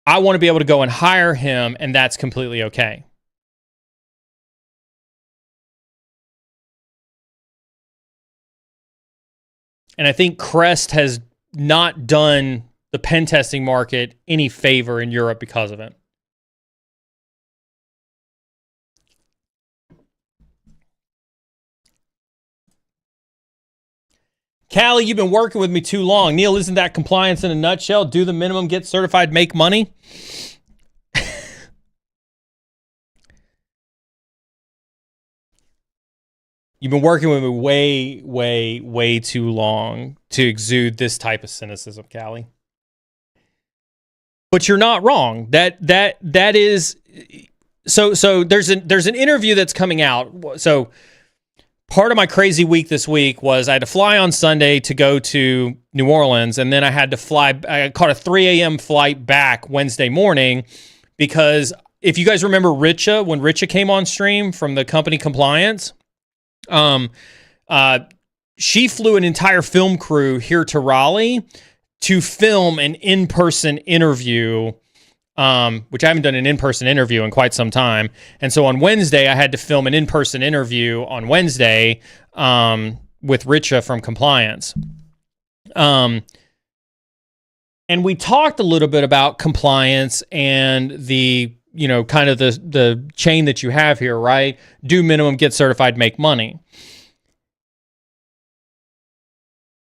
I want to be able to go and hire him, and that's completely okay. And I think Crest has not done the pen testing market any favor in Europe because of it. Callie, you've been working with me too long. Neal, isn't that compliance in a nutshell? Do the minimum, get certified, make money? You've been working with me way too long to exude this type of cynicism, Callie. But you're not wrong. That is so there's an interview that's coming out. So part of my crazy week this week was I had to fly on Sunday to go to New Orleans, and then I had to fly. I caught a 3 a.m. flight back Wednesday morning because if you guys remember Richa, when Richa came on stream from the company Compliance, she flew an entire film crew here to Raleigh to film an in-person interview, which I haven't done an in-person interview in quite some time. And so on Wednesday, I had to film an in-person interview on Wednesday with Richa from Compliance. And we talked a little bit about compliance and the, you know, kind of the chain that you have here, right? Do minimum, get certified, make money.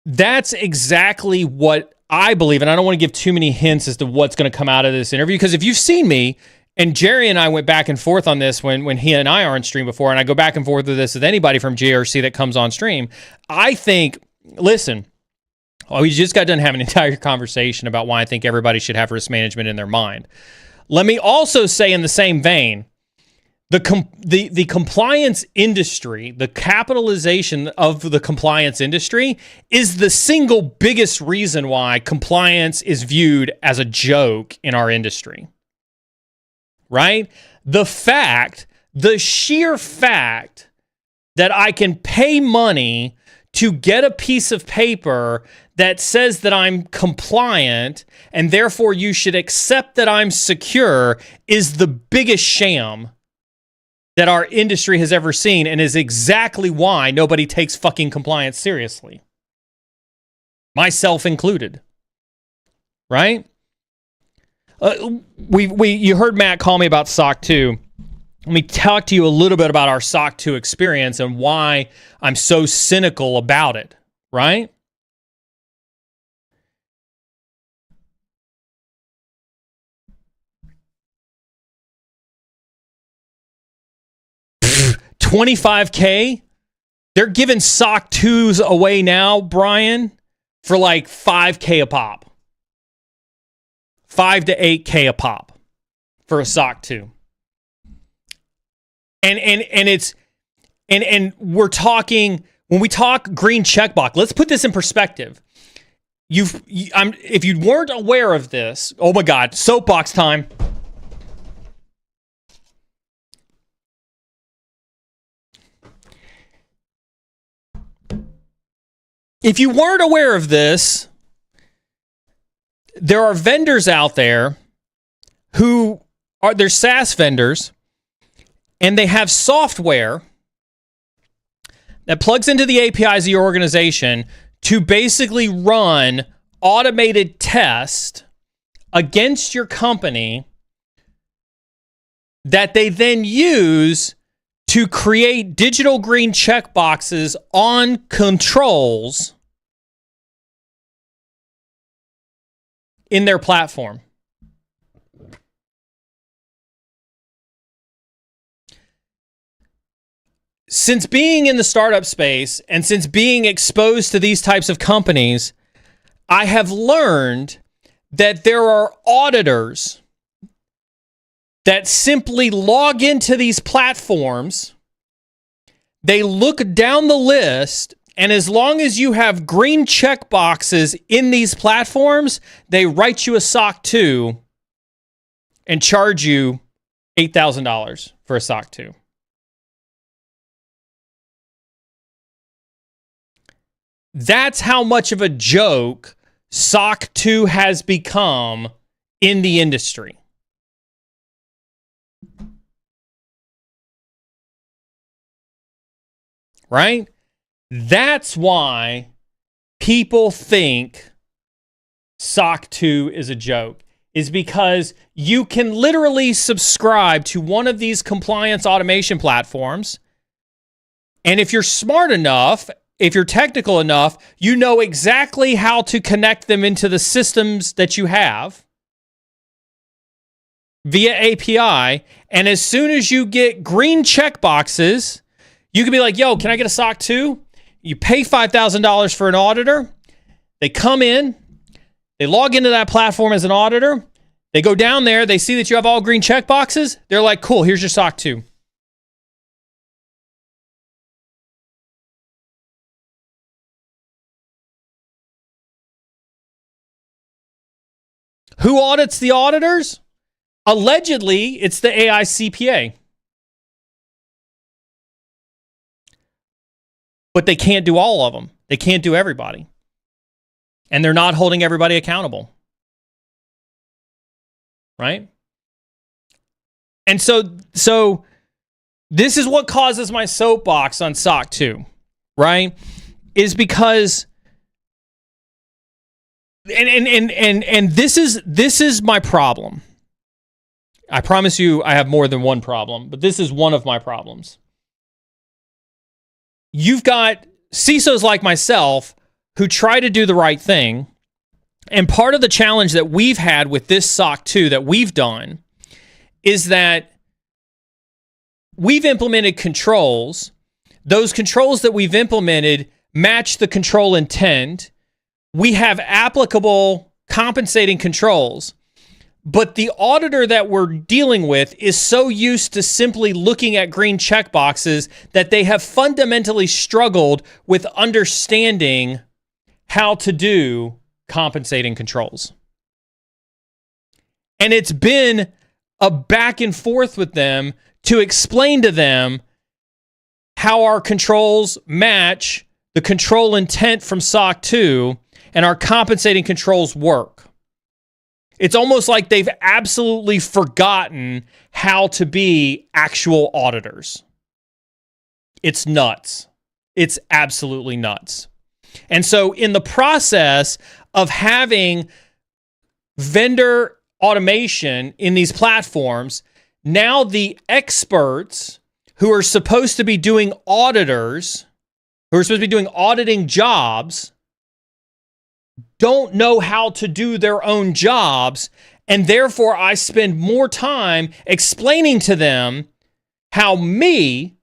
That's exactly what I believe, and I don't want to give too many hints as to what's going to come out of this interview, because if you've seen me, and Jerry and I went back and forth on this when he and I are on stream before, and I go back and forth with this with anybody from GRC that comes on stream, I think, listen, we just got done having an entire conversation about why I think everybody should have risk management in their mind. Let me also say in the same vein, the compliance industry, the capitalization of the compliance industry is the single biggest reason why compliance is viewed as a joke in our industry. Right? The sheer fact that I can pay money to get a piece of paper that says that I'm compliant and therefore you should accept that I'm secure is the biggest sham that our industry has ever seen, and is exactly why nobody takes fucking compliance seriously. Myself included. Right? You heard Matt call me about SOC 2. Let me talk to you a little bit about our SOC 2 experience and why I'm so cynical about it, right? $25K? They're giving SOC 2s away now, Brian, for like $5K a pop. $5 to $8K a pop for a SOC 2. And we're talking, when we talk green checkbox, let's put this in perspective. If you weren't aware of this, oh my God, soapbox time. If you weren't aware of this, there are vendors out there who are, they're SaaS vendors, and they have software that plugs into the APIs of your organization to basically run automated tests against your company that they then use to create digital green checkboxes on controls in their platform. Since being in the startup space and since being exposed to these types of companies, I have learned that there are auditors that simply log into these platforms, they look down the list, and as long as you have green check boxes in these platforms, they write you a SOC 2 and charge you $8,000 for a SOC 2. That's how much of a joke SOC 2 has become in the industry. Right? That's why people think SOC 2 is a joke, is because you can literally subscribe to one of these compliance automation platforms, and if you're smart enough, if you're technical enough, you know exactly how to connect them into the systems that you have via API, and as soon as you get green checkboxes, you can be like, yo, can I get a SOC 2? You pay $5,000 for an auditor. They come in. They log into that platform as an auditor. They go down there. They see that you have all green checkboxes. They're like, cool, here's your SOC 2. Who audits the auditors? Allegedly, it's the AI CPA. But they can't do all of them. They can't do everybody. And they're not holding everybody accountable. Right? And so this is what causes my soapbox on SOC 2, right? Is because and this is my problem. I promise you I have more than one problem, but this is one of my problems. You've got CISOs like myself who try to do the right thing. And part of the challenge that we've had with this SOC 2 that we've done is that we've implemented controls. Those controls that we've implemented match the control intent. We have applicable compensating controls. But the auditor that we're dealing with is so used to simply looking at green checkboxes that they have fundamentally struggled with understanding how to do compensating controls. And it's been a back and forth with them to explain to them how our controls match the control intent from SOC 2 and our compensating controls work. It's almost like they've absolutely forgotten how to be actual auditors. It's nuts. It's absolutely nuts. And so in the process of having vendor automation in these platforms, now the experts who are supposed to be doing auditors, who are supposed to be doing auditing jobs, don't know how to do their own jobs, and therefore I spend more time explaining to them how me,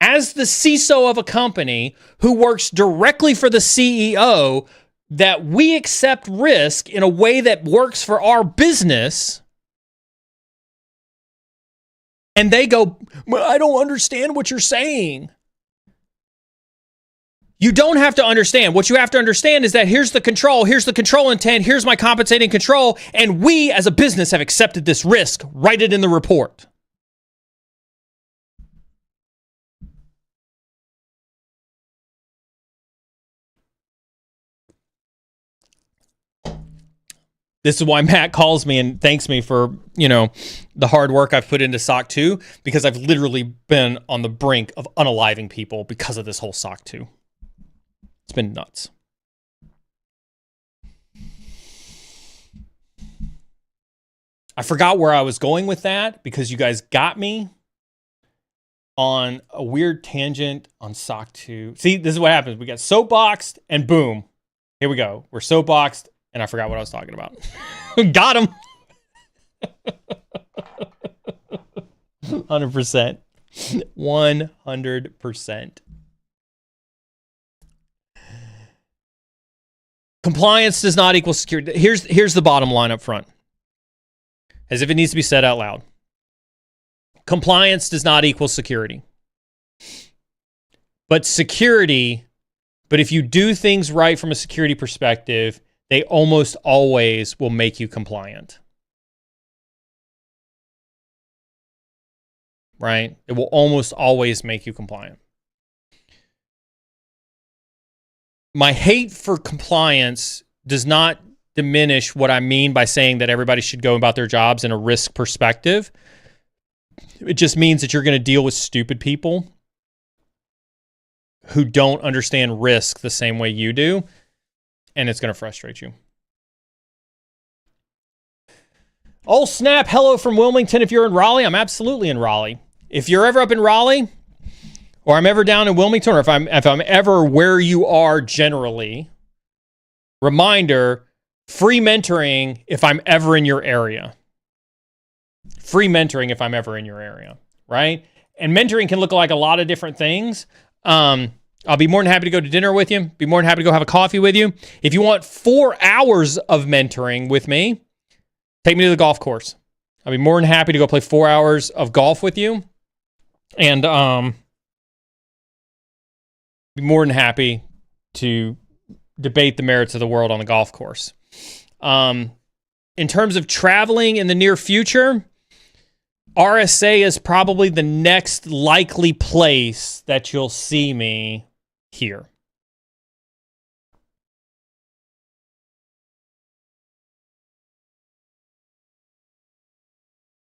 as the CISO of a company who works directly for the CEO, that we accept risk in a way that works for our business, and they go, well, I don't understand what you're saying. You don't have to understand. What you have to understand is that here's the control intent, here's my compensating control, and we as a business have accepted this risk. Write it in the report. This is why Matt calls me and thanks me for, the hard work I've put into SOC 2, because I've literally been on the brink of unaliving people because of this whole SOC 2. It's been nuts. I forgot where I was going with that because you guys got me on a weird tangent on SOC 2. See, this is what happens. We got soapboxed and boom. Here we go. We're soapboxed and I forgot what I was talking about. Got him. 100%. 100%. Compliance does not equal security. Here's the bottom line up front, as if it needs to be said out loud. Compliance does not equal security. But if you do things right from a security perspective, they almost always will make you compliant. Right? It will almost always make you compliant. My hate for compliance does not diminish what I mean by saying that everybody should go about their jobs in a risk perspective. It just means that you're going to deal with stupid people who don't understand risk the same way you do, and it's going to frustrate you. Oh, snap. Hello from Wilmington. If you're in Raleigh, I'm absolutely in Raleigh. If you're ever up in Raleigh, or I'm ever down in Wilmington, or if I'm ever where you are generally, reminder, free mentoring if I'm ever in your area. Free mentoring if I'm ever in your area, right? And mentoring can look like a lot of different things. I'll be more than happy to go to dinner with you. Be more than happy to go have a coffee with you. If you want 4 hours of mentoring with me, take me to the golf course. I'll be more than happy to go play 4 hours of golf with you. And be more than happy to debate the merits of the world on the golf course. In terms of traveling in the near future, RSA is probably the next likely place that you'll see me here.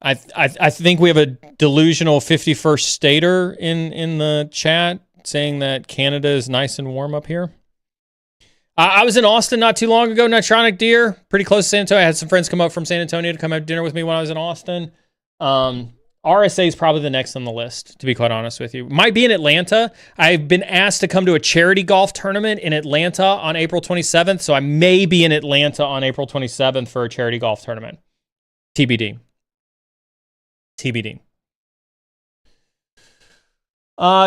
I think we have a delusional 51st stater in the chat saying that Canada is nice and warm up here. I was in Austin not too long ago, Nitronic Deer, pretty close to San Antonio. I had some friends come up from San Antonio to come have dinner with me when I was in Austin. RSA is probably the next on the list, to be quite honest with you. Might be in Atlanta. I've been asked to come to a charity golf tournament in Atlanta on April 27th, so I may be in Atlanta on April 27th for a charity golf tournament. TBD.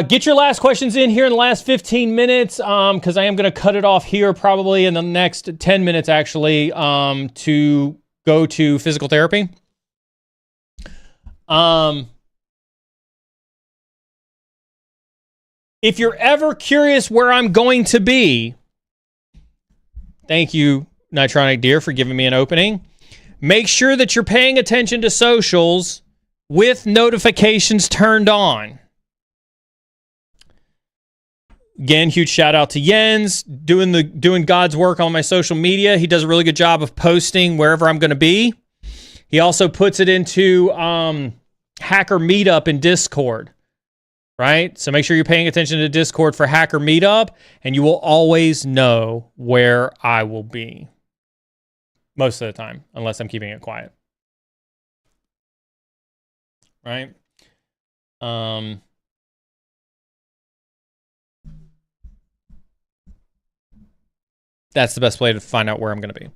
Get your last questions in here in the last 15 minutes, because I am going to cut it off here probably in the next 10 minutes, actually, to go to physical therapy. If you're ever curious where I'm going to be, thank you, Nitronic Deer, for giving me an opening. Make sure that you're paying attention to socials with notifications turned on. Again, huge shout out to Jens, doing God's work on my social media. He does a really good job of posting wherever I'm going to be. He also puts it into Hacker Meetup in Discord, right? So make sure you're paying attention to Discord for Hacker Meetup, and you will always know where I will be. Most of the time, unless I'm keeping it quiet. Right? That's the best way to find out where I'm going to be.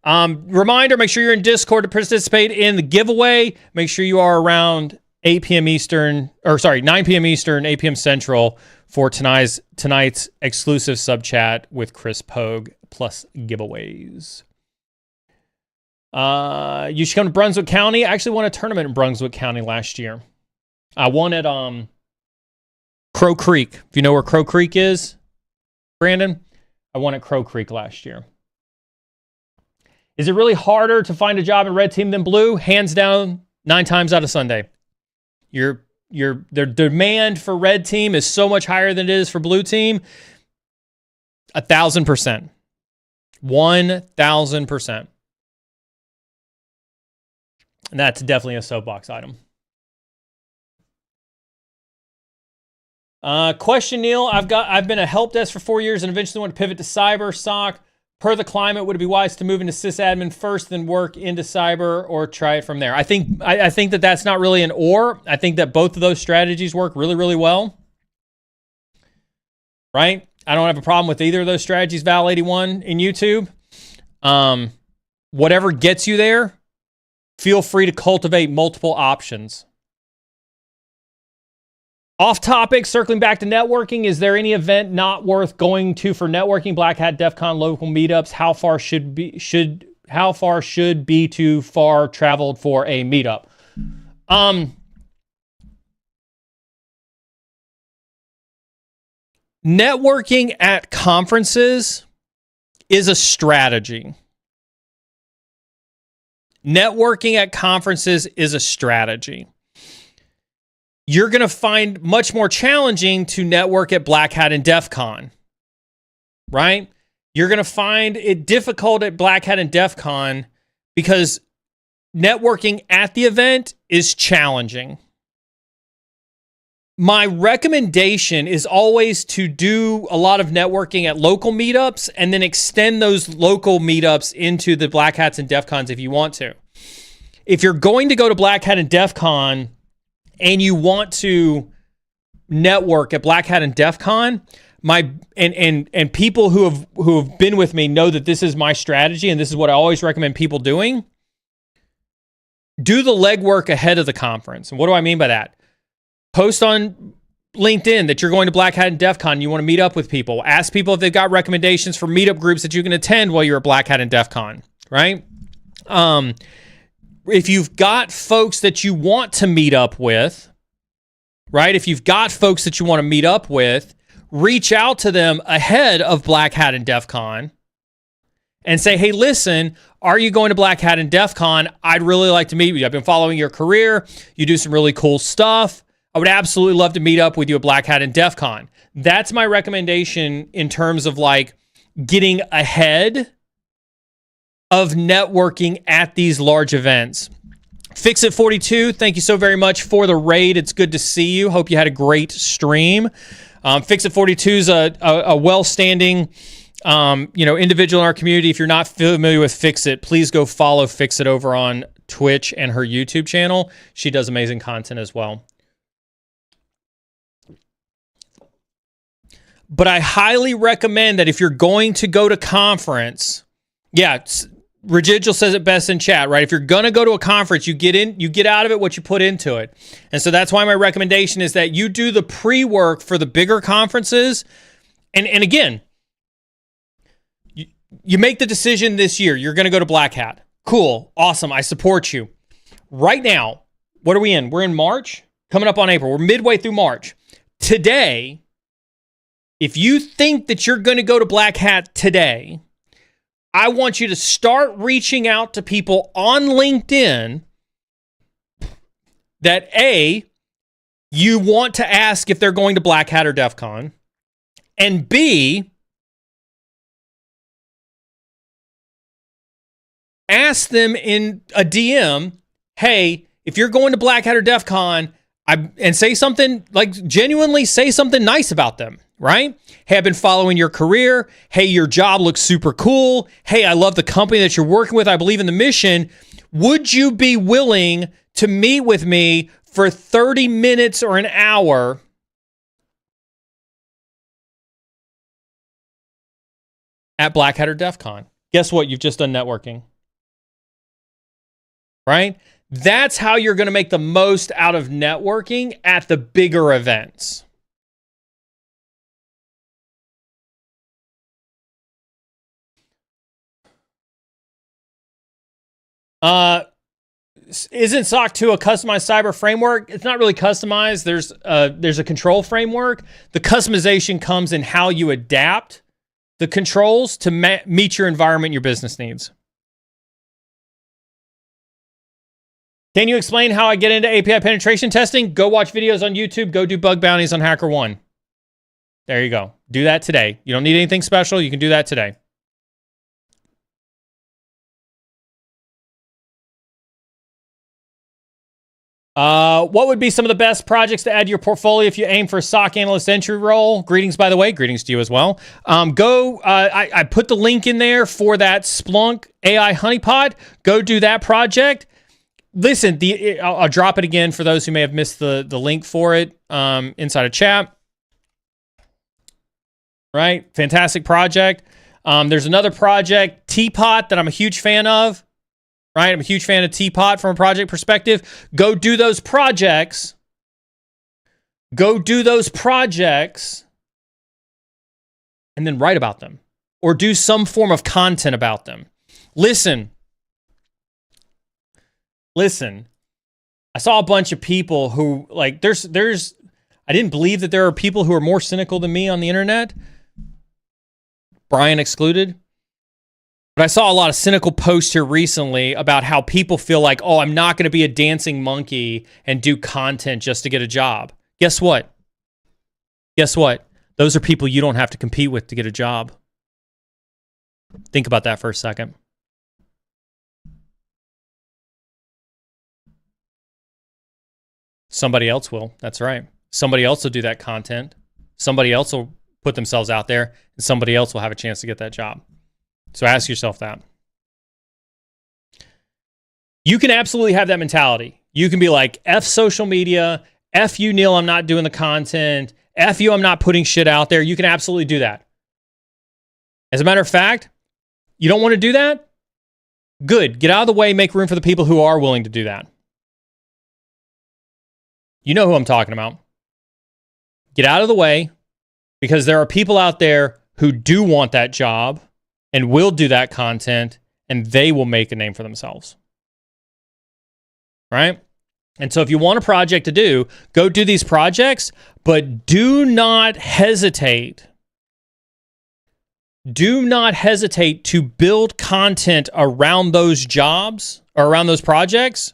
Reminder, make sure you're in Discord to participate in the giveaway. Make sure you are around 9 p.m. Eastern, 8 p.m. Central for tonight's exclusive sub chat with Chris Pogue plus giveaways. You should come to Brunswick County. I actually won a tournament in Brunswick County last year. I won at Crow Creek. If you know where Crow Creek is, Brandon, I won at Crow Creek last year. Is it really harder to find a job in red team than blue? Hands down, 9 times out of Sunday. The demand for red team is so much higher than it is for blue team. 1,000%. 1,000%. And that's definitely a soapbox item. Question, Neal. I've been a help desk for 4 years and eventually want to pivot to cyber SOC. Per the climate, would it be wise to move into sysadmin first, then work into cyber, or try it from there? I think that that's not really an or. I think that both of those strategies work really, really well. Right? I don't have a problem with either of those strategies. Val81 in YouTube. Whatever gets you there, feel free to cultivate multiple options. Off topic, circling back to networking, is there any event not worth going to for networking? Black Hat, DEF CON, local meetups. How far should be too far traveled for a meetup? Networking at conferences is a strategy. Networking at conferences is a strategy. You're going to find much more challenging to network at Black Hat and DEF CON, right? You're going to find it difficult at Black Hat and DEF CON because networking at the event is challenging. My recommendation is always to do a lot of networking at local meetups and then extend those local meetups into the Black Hats and DEF CONs if you want to. If you're going to go to Black Hat and DEF CON and you want to network at Black Hat and DEF CON, and people who have been with me know that this is my strategy and this is what I always recommend people doing. Do the legwork ahead of the conference. And what do I mean by that? Post on LinkedIn that you're going to Black Hat and DEF CON. You want to meet up with people. Ask people if they've got recommendations for meetup groups that you can attend while you're at Black Hat and DEF CON, right? If you've got folks that you want to meet up with, right? If you've got folks that you want to meet up with, reach out to them ahead of Black Hat and DEF CON and say, hey, listen, are you going to Black Hat and DEF CON? I'd really like to meet with you. I've been following your career. You do some really cool stuff. I would absolutely love to meet up with you at Black Hat and DEF CON. That's my recommendation in terms of like getting ahead of networking at these large events. Fixit42, thank you so very much for the raid. It's good to see you. Hope you had a great stream. Fixit42 is a well-standing individual in our community. If you're not familiar with Fixit, please go follow Fixit over on Twitch and her YouTube channel. She does amazing content as well. But I highly recommend that if you're going to go to conference, Residual says it best in chat, right? If you're going to go to a conference, you get out of it what you put into it. And so that's why my recommendation is that you do the pre-work for the bigger conferences. And again, you make the decision this year. You're going to go to Black Hat. Cool. Awesome. I support you. Right now, what are we in? We're in March, coming up on April. We're midway through March. Today, if you think that you're going to go to Black Hat today, I want you to start reaching out to people on LinkedIn that A, you want to ask if they're going to Black Hat or DEF CON, and B, ask them in a DM, hey, if you're going to Black Hat or DEF CON, and say something, like genuinely say something nice about them, right? Hey, I've been following your career. Hey, your job looks super cool. Hey, I love the company that you're working with. I believe in the mission. Would you be willing to meet with me for 30 minutes or an hour at Black Hat or DEF CON? Guess what? You've just done networking, right? That's how you're going to make the most out of networking at the bigger events. Isn't SOC 2 a customized cyber framework? It's not really customized. There's a control framework. The customization comes in how you adapt the controls to meet your environment, your business needs. Can you explain how I get into API penetration testing? Go watch videos on YouTube. Go do bug bounties on HackerOne. There you go. Do that today. You don't need anything special. You can do that today. What would be some of the best projects to add to your portfolio if you aim for a SOC analyst entry role? Greetings, by the way. Greetings to you as well. I put the link in there for that Splunk AI honeypot. Go do that project. Listen, I'll drop it again for those who may have missed the link for it inside of chat. Right? Fantastic project. There's another project, Teapot, that I'm a huge fan of. Right? I'm a huge fan of Teapot from a project perspective. Go do those projects. Go do those projects and then write about them or do some form of content about them. Listen. I saw a bunch of people who I didn't believe that there are people who are more cynical than me on the internet. Brian excluded. But I saw a lot of cynical posts here recently about how people feel like, oh, I'm not going to be a dancing monkey and do content just to get a job. Guess what? Those are people you don't have to compete with to get a job. Think about that for a second. Somebody else will. That's right. Somebody else will do that content. Somebody else will put themselves out there, and somebody else will have a chance to get that job. So ask yourself that. You can absolutely have that mentality. You can be like, F social media, F you, Neal, I'm not doing the content, F you, I'm not putting shit out there. You can absolutely do that. As a matter of fact, you don't want to do that? Good. Get out of the way, make room for the people who are willing to do that. You know who I'm talking about. Get out of the way, because there are people out there who do want that job and will do that content, and they will make a name for themselves. Right? And so if you want a project to do, go do these projects, but do not hesitate. Do not hesitate to build content around those jobs or around those projects.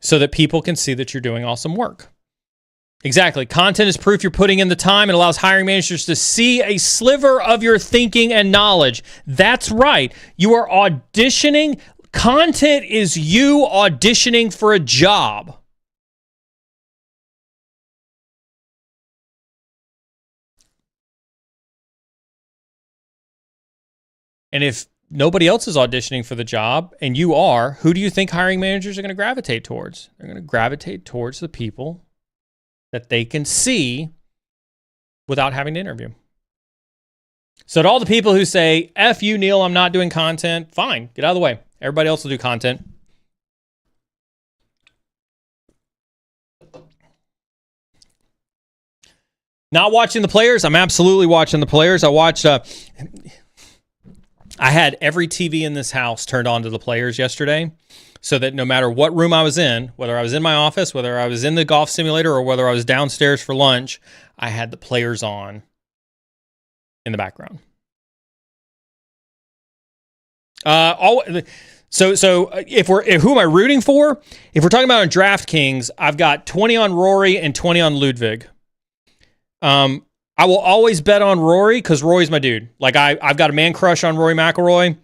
So that people can see that you're doing awesome work. Exactly. Content is proof you're putting in the time. It allows hiring managers to see a sliver of your thinking and knowledge. That's right. You are auditioning. Content is you auditioning for a job. And if nobody else is auditioning for the job and you are, who do you think hiring managers are going to gravitate towards? They're going to gravitate towards the people that they can see without having to interview. So to all the people who say, F you, Neal, I'm not doing content, fine, get out of the way. Everybody else will do content. Not watching the players? I'm absolutely watching the players. I watched... I had every TV in this house turned on to the players yesterday, so that no matter what room I was in, whether I was in my office, whether I was in the golf simulator, or whether I was downstairs for lunch, I had the players on in the background. So who am I rooting for? If we're talking about on DraftKings, I've got 20 on Rory and 20 on Ludwig. I will always bet on Rory because Rory's my dude. Like I've got a man crush on Rory McIlroy.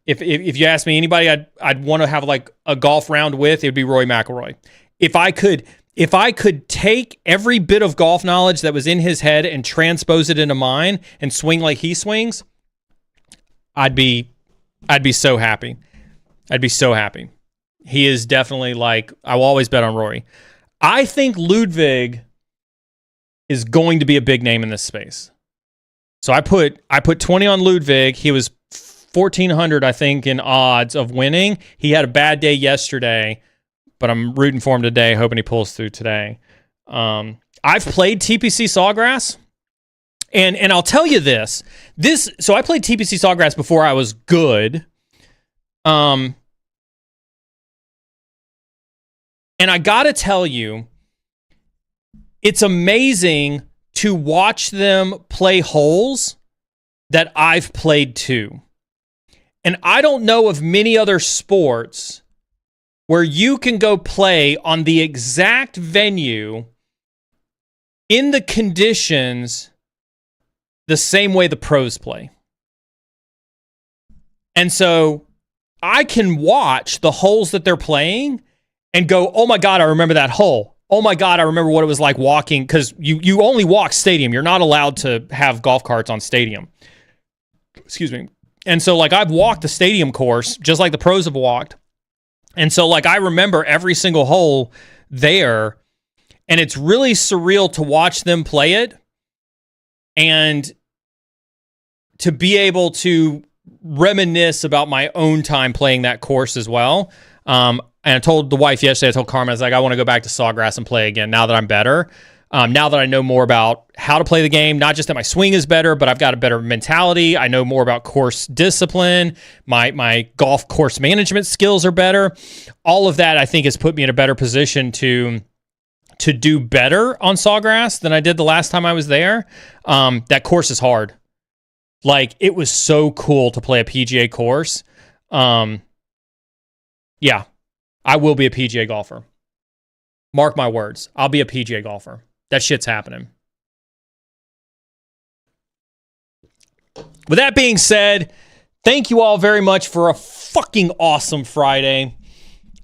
If you ask me anybody I'd want to have like a golf round with, it would be Rory McIlroy. If I could take every bit of golf knowledge that was in his head and transpose it into mine and swing like he swings, I'd be so happy. I'd be so happy. He is definitely like, I will always bet on Rory. I think Ludwig is going to be a big name in this space. So I put 20 on Ludwig. He was 1,400, I think, in odds of winning. He had a bad day yesterday, but I'm rooting for him today, hoping he pulls through today. I've played TPC Sawgrass, and I'll tell you this. So I played TPC Sawgrass before I was good. And I got to tell you, it's amazing to watch them play holes that I've played too. And I don't know of many other sports where you can go play on the exact venue in the conditions the same way the pros play. And so I can watch the holes that they're playing and go, oh my God, I remember that hole. Oh my God, I remember what it was like walking, because you only walk stadium. You're not allowed to have golf carts on stadium. Excuse me. And so like I've walked the stadium course just like the pros have walked. And so like I remember every single hole there, and it's really surreal to watch them play it and to be able to reminisce about my own time playing that course as well. And I told the wife yesterday, I told Carmen, I was like, I want to go back to Sawgrass and play again now that I'm better. Now that I know more about how to play the game, not just that my swing is better, but I've got a better mentality. I know more about course discipline. My golf course management skills are better. All of that, I think, has put me in a better position to do better on Sawgrass than I did the last time I was there. That course is hard. Like, it was so cool to play a PGA course. Yeah, I will be a PGA golfer. Mark my words. I'll be a PGA golfer. That shit's happening. With that being said, thank you all very much for a fucking awesome Friday.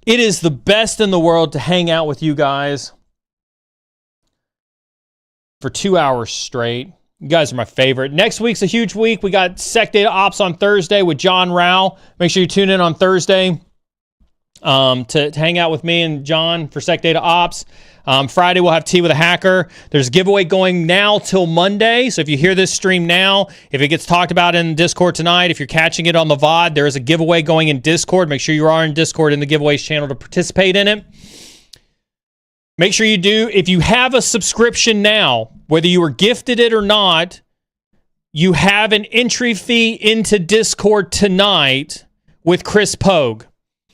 It is the best in the world to hang out with you guys for 2 hours straight. You guys are my favorite. Next week's a huge week. We got Sec Data Ops on Thursday with John Rao. Make sure you tune in on Thursday to hang out with me and John for Sec Data Ops. Friday, we'll have Tea with a Hacker. There's a giveaway going now till Monday. So if you hear this stream now, if it gets talked about in Discord tonight, if you're catching it on the VOD, there is a giveaway going in Discord. Make sure you are in Discord in the giveaways channel to participate in it. Make sure you do. If you have a subscription now, whether you were gifted it or not, you have an entry fee into Discord tonight with Chris Pogue.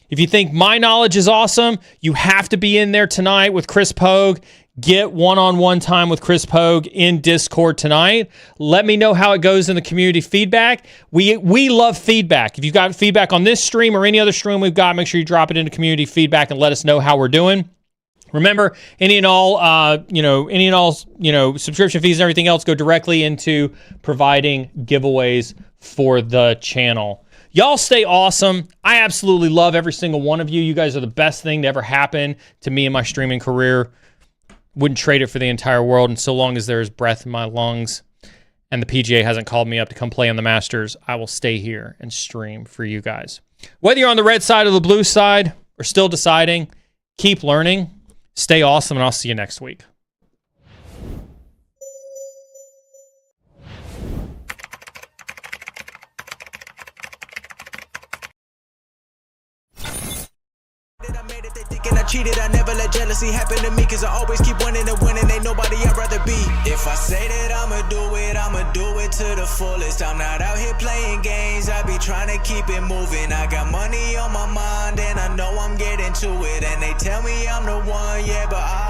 If you think my knowledge is awesome, you have to be in there tonight with Chris Pogue. Get one-on-one time with Chris Pogue in Discord tonight. Let me know how it goes in the community feedback. We love feedback. If you've got feedback on this stream or any other stream we've got, make sure you drop it into community feedback and let us know how we're doing. Remember, any and all subscription fees and everything else go directly into providing giveaways for the channel. Y'all stay awesome. I absolutely love every single one of you. You guys are the best thing to ever happen to me in my streaming career. Wouldn't trade it for the entire world. And so long as there's breath in my lungs and the PGA hasn't called me up to come play on the Masters, I will stay here and stream for you guys. Whether you're on the red side or the blue side or still deciding, keep learning. Stay awesome, and I'll see you next week. I cheated, I never let jealousy happen to me, cause I always keep winning and winning, ain't nobody I'd rather be. If I say that I'ma do it to the fullest. I'm not out here playing games, I be trying to keep it moving. I got money on my mind and I know I'm getting to it, and they tell me I'm the one, yeah, but I